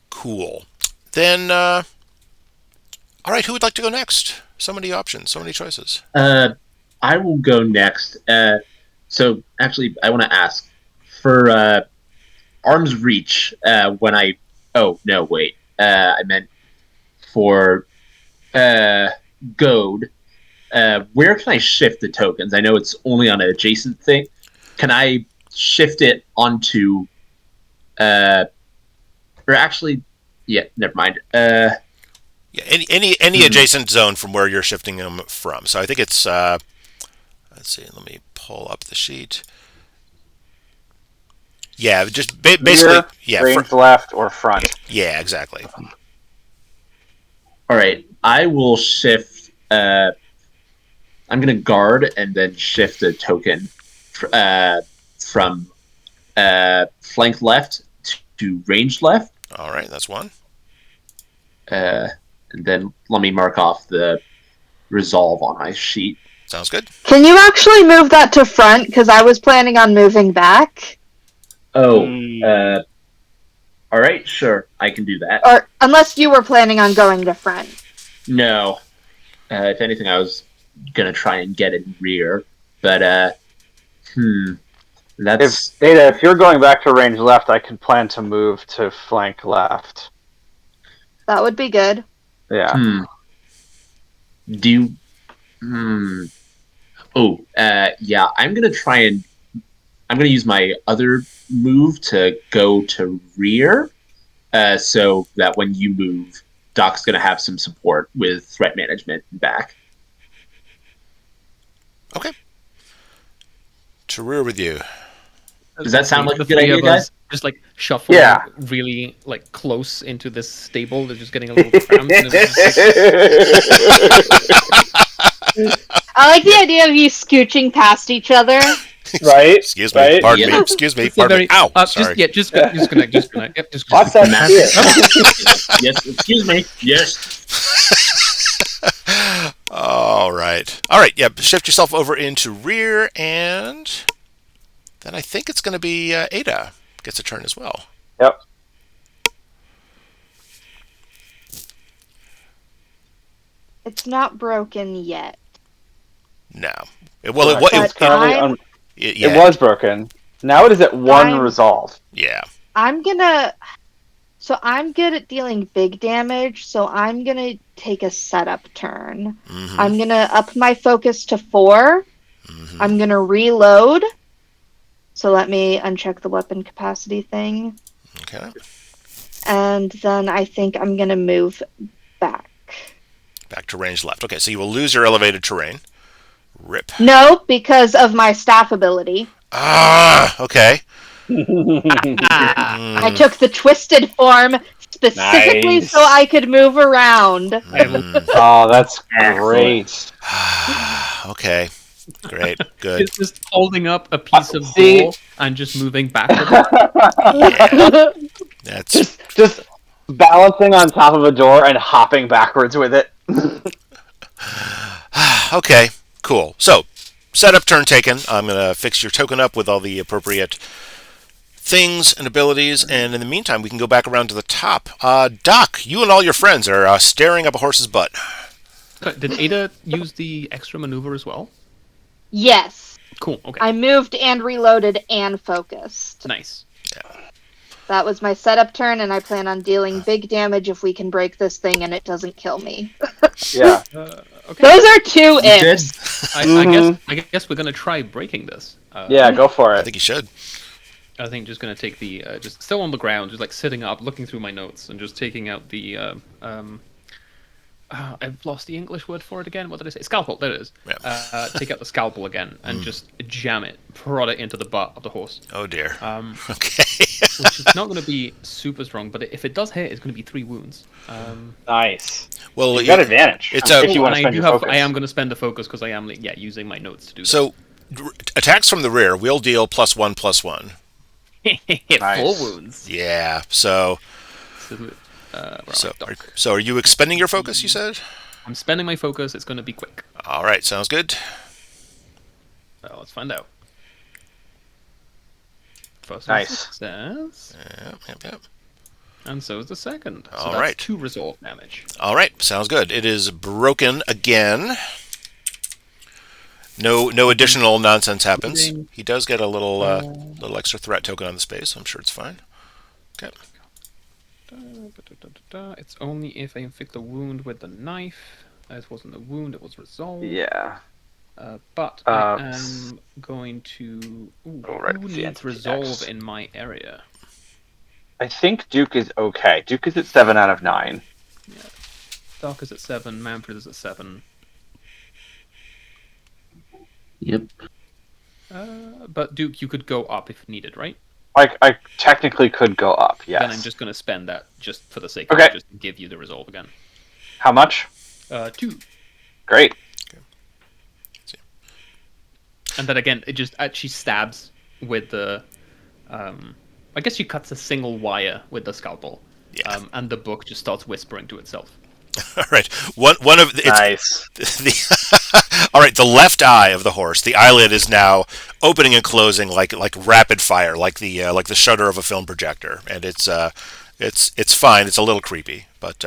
Cool. Then, all right, who would like to go next? So many options, so many choices. I will go next. So, actually, I want to ask, for arm's reach, when I... Oh, no, wait. I meant for goad. Where can I shift the tokens? I know it's only on an adjacent thing. Can I shift it onto... or actually... Yeah, never mind. Yeah, any adjacent zone from where you're shifting them from. So I think it's... let's see, let me pull up the sheet. Yeah, just basically... range left or front. Yeah, exactly. All right, I will shift... I'm going to guard and then shift a token from flank left to range left. All right, that's one. And then let me mark off the resolve on my sheet. Sounds good. Can you actually move that to front? Because I was planning on moving back. Oh, all right, sure, I can do that. Or unless you were planning on going to front. No. If anything, I was going to try and get in rear. But, that's... If you're going back to range left, I could plan to move to flank left. That would be good. Yeah. Do you... Oh, yeah, I'm going to try and... I'm going to use my other move to go to rear, so that when you move, Doc's going to have some support with threat management back. Okay. To rear with you. Does that sound like a The good three idea, of guys? us just like shuffling really like close into this stable. They're just getting a little cramped. And I like the idea of you scooching past each other. Right? Excuse me. Right? Pardon Yeah. me. Excuse me. Pardon me. Ow. Sorry. Just connect. Yep, just What's connect. that here? Yes, excuse me. Yes. All right. All right. Yeah. Shift yourself over into rear, and then I think it's going to be Ada gets a turn as well. Yep. It's not broken yet. No. It was broken. Now it is at one I'm- resolve. Yeah. I'm good at dealing big damage, so I'm gonna take a setup turn. Mm-hmm. I'm gonna up my focus to 4. Mm-hmm. I'm gonna reload. So let me uncheck the weapon capacity thing. Okay. And then I think I'm gonna move back. Back to range left. Okay, so you will lose your elevated terrain. Rip. No, because of my staff ability. Ah, okay. I took the twisted form specifically Nice. so I could move around. Mm. Oh, that's great. Okay. Great. Good. It's just holding up a piece of See? wool and just moving backwards. That's Just balancing on top of a door and hopping backwards with it. okay. Cool. So, setup turn taken. I'm going to fix your token up with all the appropriate things and abilities, and in the meantime, we can go back around to the top. Doc, you and all your friends are staring up a horse's butt. Did Ada use the extra maneuver as well? Yes. Cool. Okay. I moved and reloaded and focused. Nice. That was my setup turn, and I plan on dealing big damage if we can break this thing and it doesn't kill me. Yeah. Okay. Those are 2 You did. ifs. I guess we're gonna try breaking this. Yeah, go for I it. think you should. I think just gonna take the just still on the ground, just like sitting up, looking through my notes, and just taking out the I've lost the English word for it again. What did I say? Scalpel. There it is. Yeah. Take out the scalpel again and just jam it, prod it into the butt of the horse. Oh dear. Um, Okay. which is not going to be super strong, but if it does hit, it's going to be 3 wounds. Nice. Well, You got advantage. It's if you want to And spend your focus. I am going to spend the focus because I am using my notes to do so attacks from the rear will deal +1/+1. that. Nice. 4 wounds. Yeah. So are you expending your focus? You said. I'm spending my focus. It's going to be quick. All right. Sounds good. Well, let's find out. First Nice. success, Yep. and so is the second. So All that's right. 2 resolve damage. All right. Sounds good. It is broken again. No additional nonsense happens. He does get a little extra threat token on the space. So I'm sure it's fine. Okay. It's only if I inflict a wound with the knife. It wasn't a wound; it was resolved. Yeah. But I am going to. right, Who the needs entity resolve next. in my area? I think Duke is okay. Duke is at 7 out of 9. Doc is at 7. Manfred is at 7. Yep. But Duke, you could go up if needed, right? I technically could go up, yes. Then I'm just going to spend that just for the sake of Okay. it, just to give you the resolve again. How much? 2. Great. And then again, it just actually stabs with the. I guess she cuts a single wire with the scalpel. Yeah. And the book just starts whispering to itself. All right. One of it's Nice. all right. The left eye of the horse, the eyelid is now opening and closing like rapid fire, like the shutter of a film projector, and it's fine. It's a little creepy, but.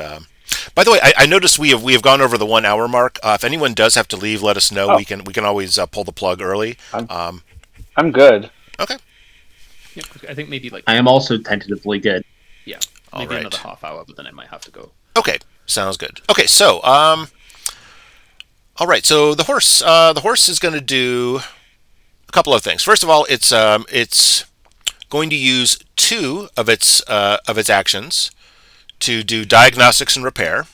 By the way, I noticed we have gone over the 1 hour mark. If anyone does have to leave, let us know. Oh. We can always pull the plug early. I'm good. Okay. Yeah, I think maybe like I am also tentatively good. All maybe right. another half hour, but then I might have to go. Okay. Sounds good. Okay. So all right. So the horse is going to do a couple of things. First of all, it's going to use 2 of its actions to do diagnostics and repair.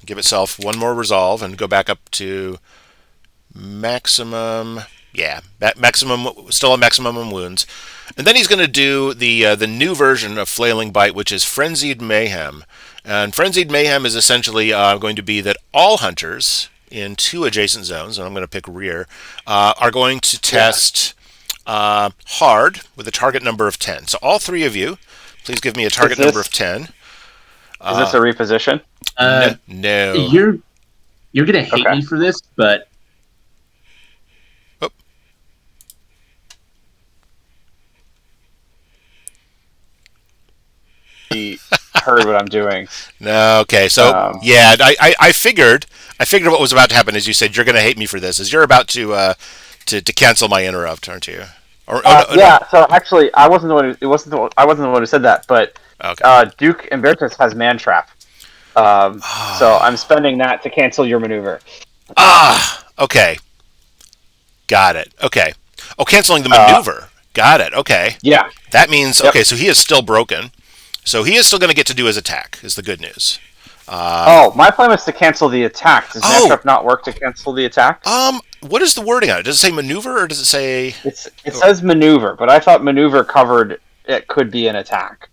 Give itself 1 more resolve and go back up to maximum. Yeah, maximum. Still a maximum on wounds. And then he's going to do the new version of Flailing Bite, which is Frenzied Mayhem. And Frenzied Mayhem is essentially going to be that all hunters in 2 adjacent zones, and I'm going to pick rear, are going to test hard with a target number of 10. So all 3 of you, please give me a target number of 10. Is this a reposition? No. You're gonna hate Okay. me for this, but Oh. He heard what I'm doing. No. Okay. So yeah, I figured what was about to happen is you said you're going to hate me for this. Is you're about to cancel my interrupt, aren't you? Yeah. So actually, I wasn't the one. I wasn't the one who said that. But Okay. Duke Imbertus has Man Trap. So I'm spending that to cancel your maneuver. Okay. Got it. Okay. Oh, canceling the maneuver. Got it. Okay. Yeah. That means Yep. okay. So he is still broken. So he is still going to get to do his attack. Is the good news. My plan was to cancel the attack. Does Man Trap not work to cancel the attack? What is the wording on it? Does it say maneuver or does it say? It says maneuver, but I thought maneuver covered it could be an attack.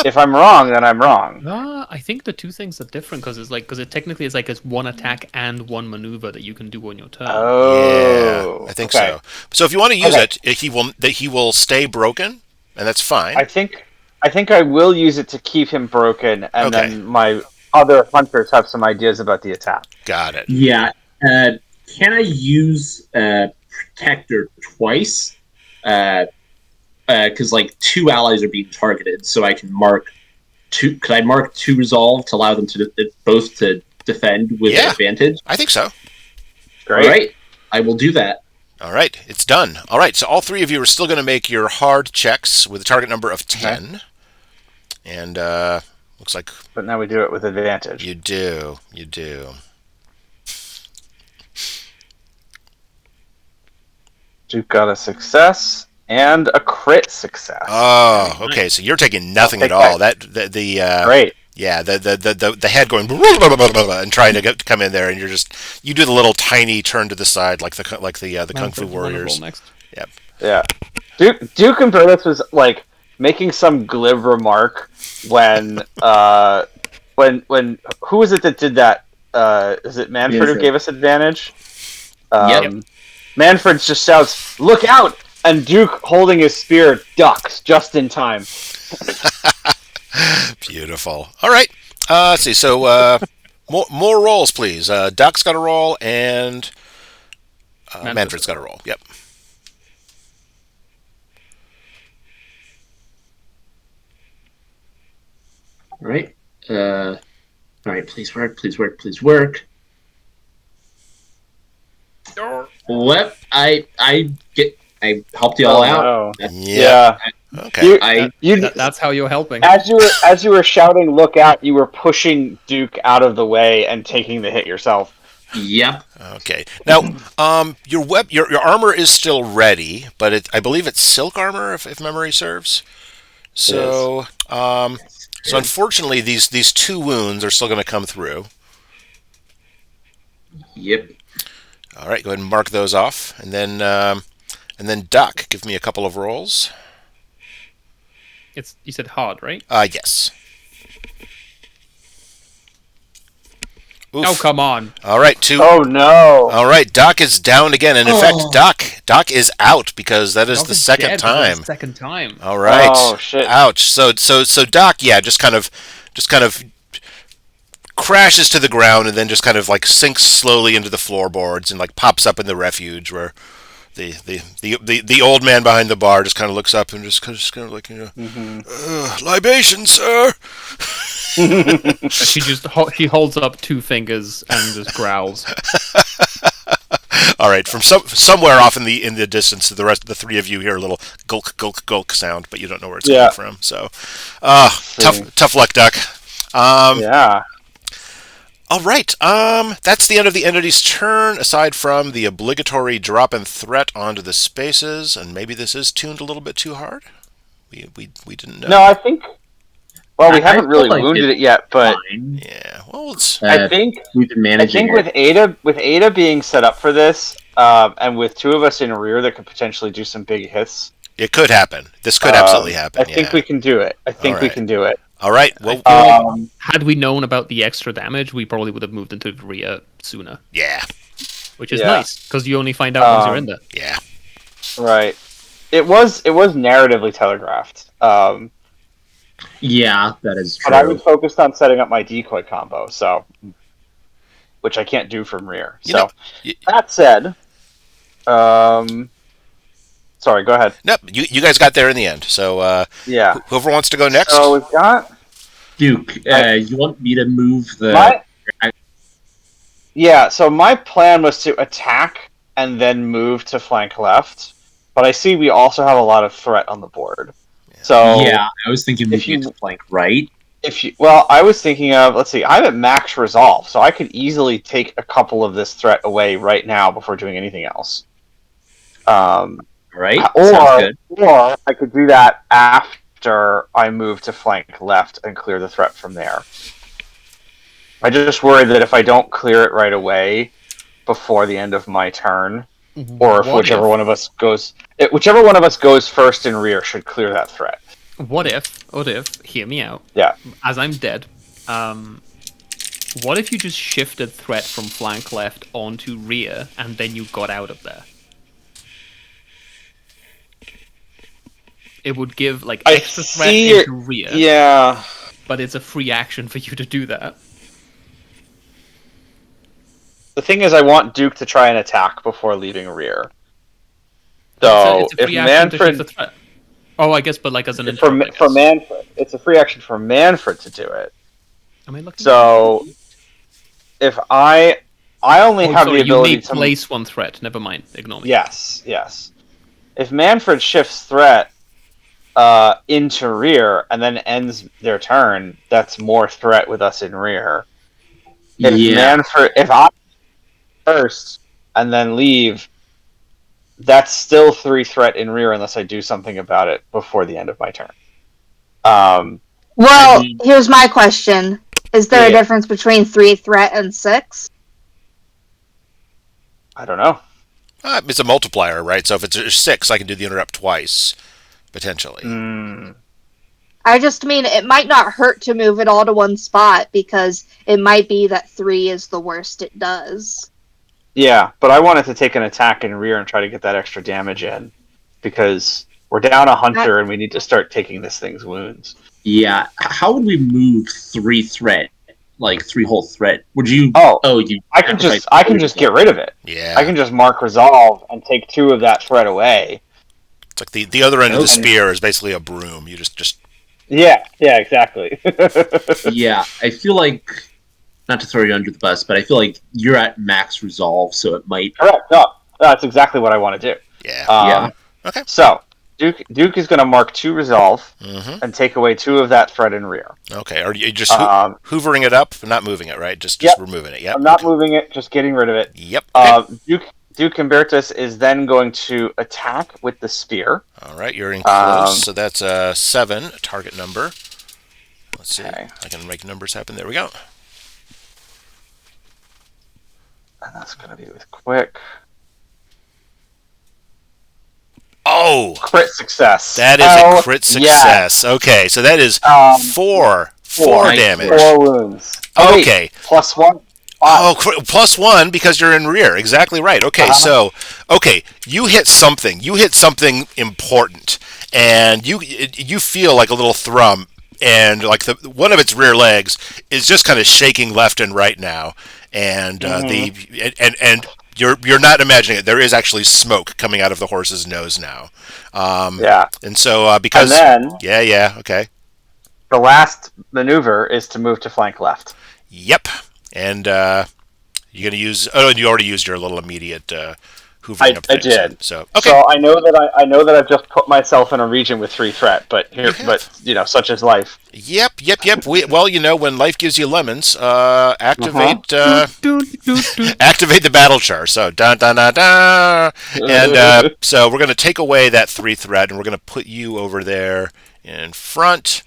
If I'm wrong, then I'm wrong. I think the 2 things are different because it technically is like it's 1 attack and 1 maneuver that you can do on your turn. Oh, Yeah, I think okay. so. So if you want to use it, he will stay broken, and that's fine. I think I will use it to keep him broken, and Okay. then my other hunters have some ideas about the attack. Got it. yeah. Can I use Protector twice? Because like 2 allies are being targeted, so I can mark 2. Could I mark 2 resolve to allow them to both to defend with Yeah. advantage? I think so. Great. All right, I will do that. All right, it's done. All right, so all three of you are still going to make your hard checks with a target number of 10. Okay. And looks like But now we do it with advantage. you do. You do. Duke got a success and a crit success. Oh, okay. So you're taking nothing at all. That the Great. yeah, the head going and trying to come in there, and you do the little tiny turn to the side like the Kung Fu Warriors. Next. Yep. Yeah. Duke and Berlis was like making some glib remark when who was it that did that? Is it Manfred who gave us advantage? Yep. Manfred just shouts, "Look out!" and Duke, holding his spear, ducks just in time. Beautiful. All right. Let's see. So more rolls, please. Duck's got a roll, and Manfred's got a roll. Yep. All right. All right. Please work. Please work. Please work. What? I helped you all out. No. Yeah. Okay. That's how you're helping. As you were shouting, "Look out!" you were pushing Duke out of the way and taking the hit yourself. Yep. Okay. Now, your armor is still ready, but I believe it's silk armor, if memory serves. So, so unfortunately, these 2 wounds are still going to come through. Yep. All right. Go ahead and mark those off, and then Duck, give me a couple of rolls. You said hard, right? Yes. Oof. Oh, come on. All right, 2. Oh no! All right, Doc is down again, and in fact, Doc is out because that is the second time. Second time. All right. Oh shit! Ouch. So Doc, yeah, just kind of crashes to the ground and then just kind of like sinks slowly into the floorboards and like pops up in the refuge where the old man behind the bar just kind of looks up and just kind of like, libation, sir. She holds up 2 fingers and just growls. All right, from somewhere off in the distance, the 3 of you hear a little gulk gulk gulk sound, but you don't know where it's coming from. So, tough luck, Duck. Yeah. All right. That's the end of the entity's turn. Aside from the obligatory drop and threat onto the spaces, and maybe this is tuned a little bit too hard. We didn't know. No, I think. Well, we haven't really like wounded it yet, but yeah. Well, it's. I think we've been managing. I think with Ada being set up for this, and with 2 of us in rear that could potentially do some big hits. It could happen. This could absolutely happen. I think we can do it. We can do it. All right. Well, had we known about the extra damage, we probably would have moved into the rear sooner. Yeah. Which is nice because you only find out once you're in there. Yeah. Right. It was narratively telegraphed. Yeah, that is true. But I was focused on setting up my decoy combo, which I can't do from rear. That said, sorry, go ahead. Nope, you guys got there in the end. So yeah, whoever wants to go next. So we've got Duke. You want me to move the? Yeah. So my plan was to attack and then move to flank left, but I see we also have a lot of threat on the board. So yeah, I was thinking moving to flank right. I was thinking of, let's see, I'm at max resolve, so I could easily take a couple of this threat away right now before doing anything else. Right. Or I could do that after I move to flank left and clear the threat from there. I just worry that if I don't clear it right away before the end of my turn, or if whichever one of us goes first in rear should clear that threat. What if, hear me out. Yeah. As I'm dead, what if you just shifted threat from flank left onto rear and then you got out of there? It would give like extra threat into rear. Yeah. But it's a free action for you to do that. The thing is, I want Duke to try and attack before leaving rear. So it's a free action to shift the threat. Oh, I guess, but like as an for Manfred, it's a free action for Manfred to do it. Am I looking? So if I I only have sorry, the ability you may to place one threat. Never mind. Ignore me. Yes. If Manfred shifts threat into rear and then ends their turn, that's more threat with us in rear. Yeah. If I first and then leave, that's still 3 threat in rear unless I do something about it before the end of my turn. Well, mean- here's my question: is there a Yeah. difference between 3 threat and 6? I don't know. It's a multiplier, right? So if it's a 6, I can do the interrupt twice, potentially. I just mean it might not hurt to move it all to one spot because it might be that 3 is the worst it does. Yeah, but I wanted to take an attack in rear and try to get that extra damage in because we're down a hunter and we need to start taking this thing's wounds. Yeah. How would we move 3 threat? Like 3 whole threat? Would you? You. I can just get rid of it. Yeah. I can just mark resolve and take 2 of that threat away. It's like the other end of the spear is basically a broom. You just. Yeah, exactly. Yeah, I feel like, not to throw you under the bus, but I feel like you're at max resolve, so it might. Correct. No, that's exactly what I want to do. Yeah. Okay. So Duke is going to mark 2 resolve and take away 2 of that threat in rear. Okay. Are you just hoovering it up, not moving it, right? Just removing it. Yep. I'm not moving it, just getting rid of it. Yep. Okay. Duke Humbertus is then going to attack with the spear. All right, you're in close, so that's 7, a target number. Let's see. I can make numbers happen. There we go. And that's going to be with quick. Oh! Crit success. That is a crit success. Yeah. Okay, so that is 4 damage. 4 wounds. Okay. Wait, +1. Oh, +1 because you're in rear. Exactly right. Okay, so you hit something. You hit something important, and you feel like a little thrum, and like one of its rear legs is just kind of shaking left and right now, and you're not imagining it. There is actually smoke coming out of the horse's nose now. And so because okay. The last maneuver is to move to flank left. Yep. And you're going to use. Oh, and you already used your little immediate hoovering up things. I did. So okay. So I know that I've just put myself in a region with 3 threat, but such is life. Yep. When life gives you lemons, activate activate the battle char. So dun dun dun dun, and so we're going to take away that 3 threat, and we're going to put you over there in front.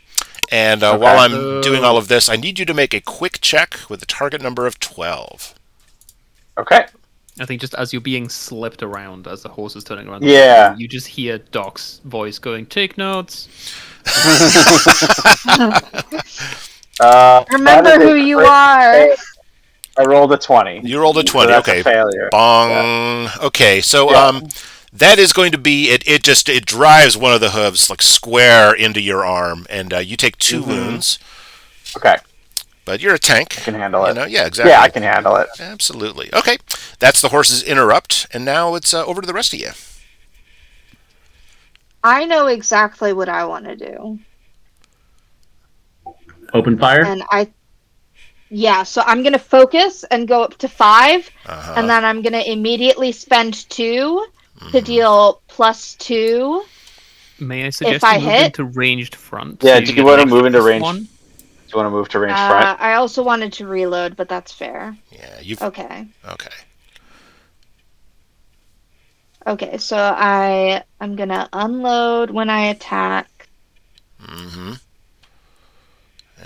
And while I'm doing all of this, I need you to make a quick check with a target number of 12. Okay. I think just as you're being slipped around, as the horse is turning around, you just hear Doc's voice going, "Take notes." Remember who you are. I rolled a 20. You rolled a 20. So that's okay. A failure. Bong. Yeah. Okay. So that is going to be it drives one of the hooves like square into your arm, and you take 2 wounds. Okay. But you're a tank. I can handle it. Yeah, exactly. Yeah, I can handle it. Absolutely. Okay. That's the horse's interrupt, and now it's over to the rest of you. I know exactly what I want to do. Open fire? And so I'm going to focus and go up to 5, and then I'm going to immediately spend 2 to deal +2. May I suggest if I you move hit? into ranged front? Yeah, so do you want to move into range? One? Do you want to move to range front? I also wanted to reload, but that's fair. Yeah, Okay. Okay. Okay, so I'm going to unload when I attack. And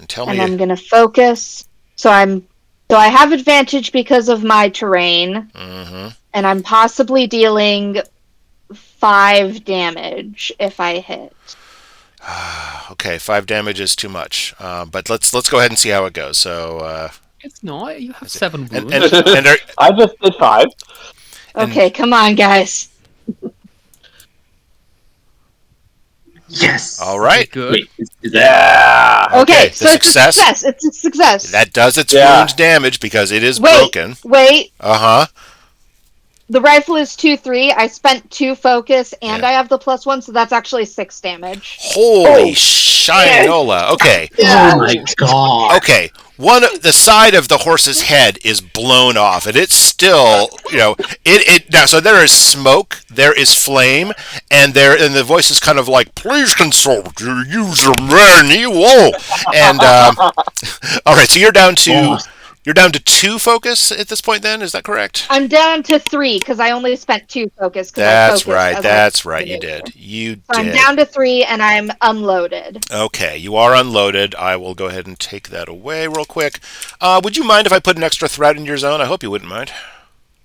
tell me. And I'm going to focus. So I have advantage because of my terrain. And I'm possibly dealing 5 damage if I hit. Okay, 5 damage is too much. But let's go ahead and see how it goes. So it's not. You have 7 wounds. I just did 5. Okay, come on, guys. Yes. All right. Good. Wait, is that... Yeah. Okay, so success. It's a success. That does its wound damage because it is broken. Wait. the rifle is 2-3. I spent 2 focus, and Yeah. I have the +1, so that's actually 6 damage. Holy shinola. Okay. Yeah. Oh my god. Okay. The side of the horse's head is blown off, and it's still, it now. So there is smoke, there is flame, and the voice is kind of like, "Please consult your user manual." And all right, so you're down to 2 focus at this point. Then is that correct? I'm down to 3 because I only spent 2 focus. That's right. That's right. You did. You did. So I'm down to 3, and I'm unloaded. Okay, you are unloaded. I will go ahead and take that away real quick. Would you mind if I put an extra threat in your zone? I hope you wouldn't mind.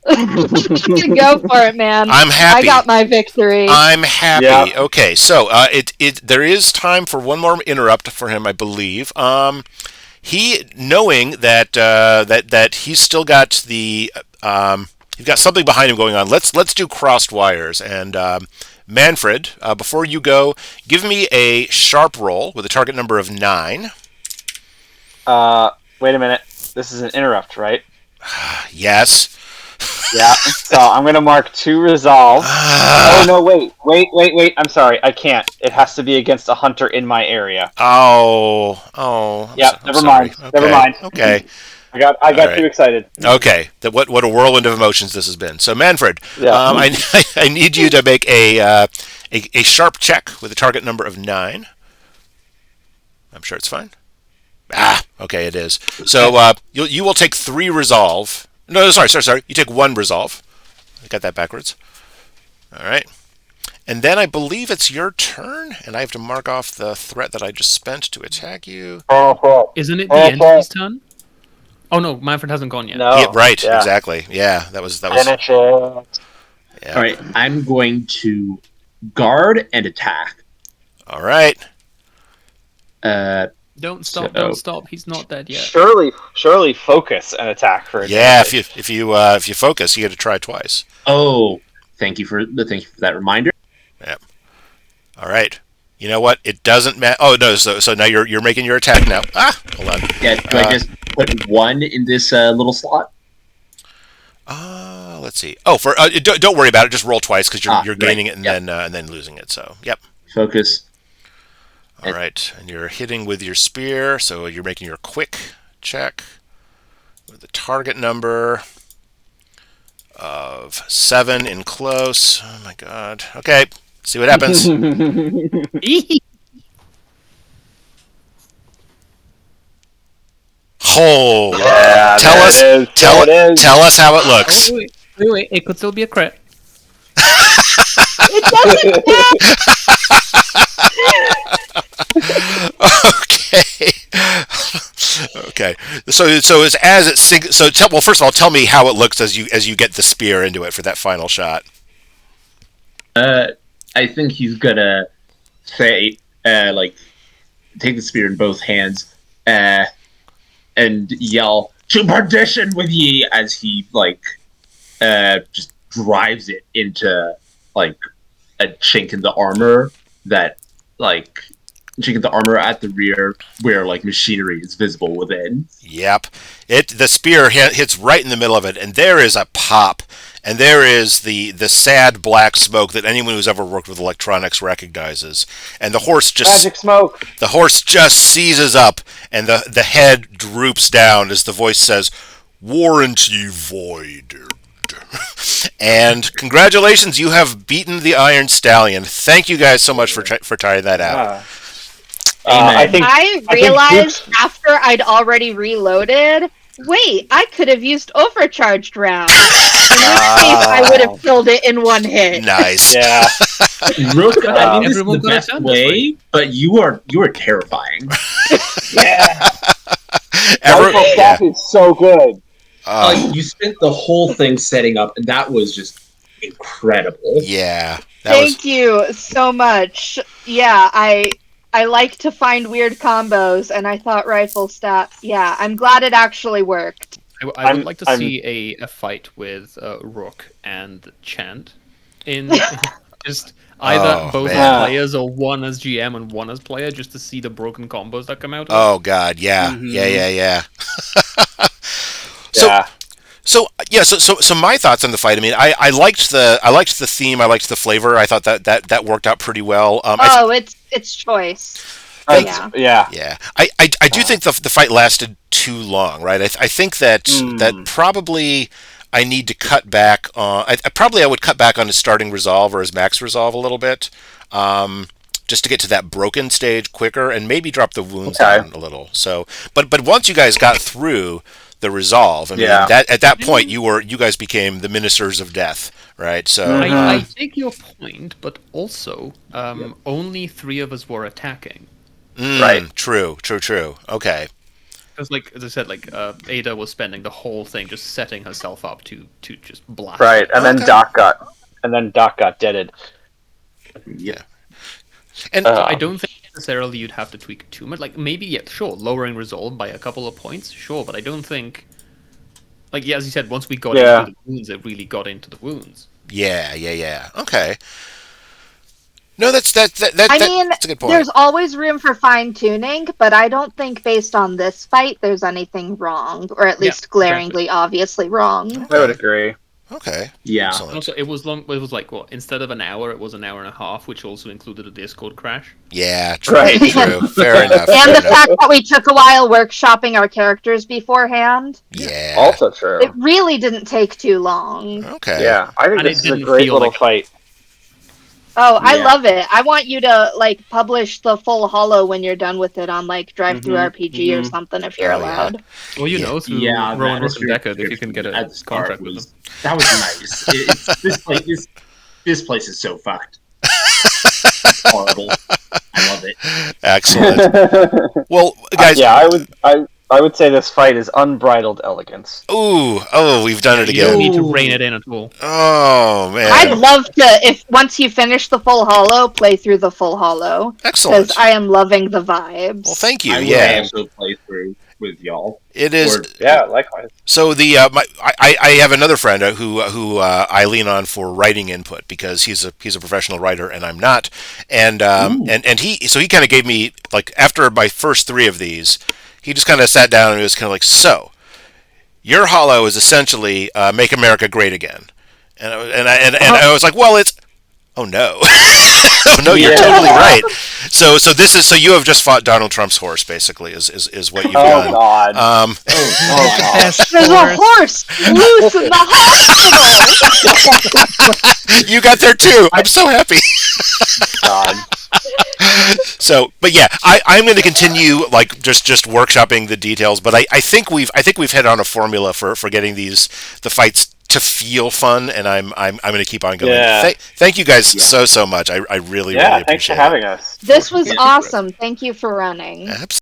Go for it, man. I'm happy. I got my victory. I'm happy. Yeah. Okay, so there is time for one more interrupt for him, I believe. He, knowing that he's still got he's got something behind him going on. Let's do crossed wires. And Manfred, before you go, give me a sharp roll with a target number of 9. Wait a minute. This is an interrupt, right? Yes. Yeah. So I'm gonna mark 2 resolve. Oh no! Wait! I'm sorry. I can't. It has to be against a hunter in my area. Oh. Yeah. I'm Never sorry. mind. Okay. Never mind. Okay. I got right. too excited. Okay. What a whirlwind of emotions this has been. So Manfred, Yeah. I need you to make a sharp check with a target number of 9. I'm sure it's fine. Okay, it is. So you will take 3 resolve. No, sorry. You take 1 resolve. I got that backwards. All right. And then I believe it's your turn, and I have to mark off the threat that I just spent to attack you. Isn't it the entity's turn? Oh no, Manfred hasn't gone yet. No. Yeah, right. Yeah. Exactly. Yeah, that was. Finish it. Yeah. All right, I'm going to guard and attack. All right. Don't stop. He's not dead yet. Surely focus and attack for Yeah, advantage. if you focus, you get to try twice. Oh, thank you for that reminder. Yep. All right. You know what? It doesn't matter. Oh no! So now you're making your attack now. Hold on. Yeah, do I just put 1 in this little slot? Let's see. Oh, for don't worry about it. Just roll twice because you're gaining right. it and then losing it. So yep. Focus. All right, and you're hitting with your spear, so you're making your quick check with the target number of 7 in close. Oh my god. Okay, see what happens. Oh, Yeah, tell there us, it is. tell There it is. tell us how it looks. Wait, it could still be a crit. It doesn't Okay. Okay. So as it sinks. So well, first of all, tell me how it looks as you get the spear into it for that final shot. I think he's gonna say, take the spear in both hands, and yell, "To perdition with ye!" as he just drives it into a chink in the armor chink in the armor at the rear where machinery is visible within. Yep. The spear hits right in the middle of it, and there is a pop, and there is the sad black smoke that anyone who's ever worked with electronics recognizes. And the horse Magic smoke. The horse just seizes up, and the head droops down as the voice says, "Warranty voided." And congratulations, you have beaten the Iron Stallion. Thank you guys so much for trying that out. I realized after I'd already reloaded, wait, I could have used overcharged rounds. In which case, I would have killed it in 1 hit. Nice. Yeah. Roscoe, I mean, this is everyone the got best it done this way, but you are terrifying. Yeah. Yeah. Staff is so good. You spent the whole thing setting up, and that was just incredible. Yeah. Thank you so much. Yeah, I like to find weird combos, and I thought rifle stats. Yeah, I'm glad it actually worked. I would like to see a fight with Rook and Chant in just either both as players or one as GM and one as player, just to see the broken combos that come out. Oh god, yeah, Mm-hmm. yeah. So my thoughts on the fight. I mean, I liked the theme. I liked the flavor. I thought that worked out pretty well. Oh, it's choice. Thank- Yeah. Yeah. Yeah, I do think the fight lasted too long, right? I think that probably I need to cut back on. I would cut back on his starting resolve or his max resolve a little bit, just to get to that broken stage quicker, and maybe drop the wounds down a little. So, but once you guys got through the resolve, I mean, that at that point you guys became the ministers of death, right? So I take your point, but also only 3 of us were attacking. Right. True. Okay. Because, like as I said, Ada was spending the whole thing just setting herself up to just blast. Right, and then Doc got deaded. Yeah. And I don't think necessarily you'd have to tweak too much. Like maybe, yeah, sure, lowering resolve by a couple of points, sure, but I don't think. Like as you said, once we got into the wounds, it really got into the wounds. Yeah. Okay. No, that's I mean, that's a good point. there's always room for fine tuning, but I don't think based on this fight there's anything wrong, or at least glaringly obviously wrong. I would agree. Okay. Yeah. Excellent. And also, it was long. It was like instead of an hour, it was an hour and a half, which also included a Discord crash. Yeah. True. Right. True. Fair enough. And the fact that we took a while workshopping our characters beforehand. Yeah. Also true. It really didn't take too long. Okay. Yeah, I think And this it is a didn't great feel little like- fight. Oh, I Yeah. love it. I want you to publish the full holo when you're done with it on Drive Through RPG or something if you're Oh, yeah. allowed. Well, you Yeah. know, through Yeah, Rowan that Rook and Deckard, if you can get a at the start contract with them. that was nice. This place is so fucked. Horrible. I love it. Excellent. Well, guys. I would say this fight is unbridled elegance. Oh, we've done it You don't again. need to rein it in at all. Oh man. I'd love to, if once you finish the full holo, play through the full holo. Excellent. Because I am loving the vibes. Well, thank you. I will Yeah, also play through with y'all. it is. Or- Yeah, likewise. So I have another friend who I lean on for writing input because he's a professional writer and I'm not, and he kind of gave me, like, after my first 3 of these, he just kind of sat down and he was kind of like, so your holo is essentially Make America Great Again, and I was like, well, it's oh no. Oh no, you're totally right. So you have just fought Donald Trump's horse, basically, is what you've done. God. God. There's a horse loose in the hospital! You got there too. I'm so happy. God. So, but yeah, I'm going to continue just workshopping the details. But I think we've hit on a formula for getting the fights to feel fun, and I'm going to keep on going. Yeah. Thank you guys so much. I really Yeah, really thanks for appreciate having us. This was awesome. Thank you for running. it. Absolutely.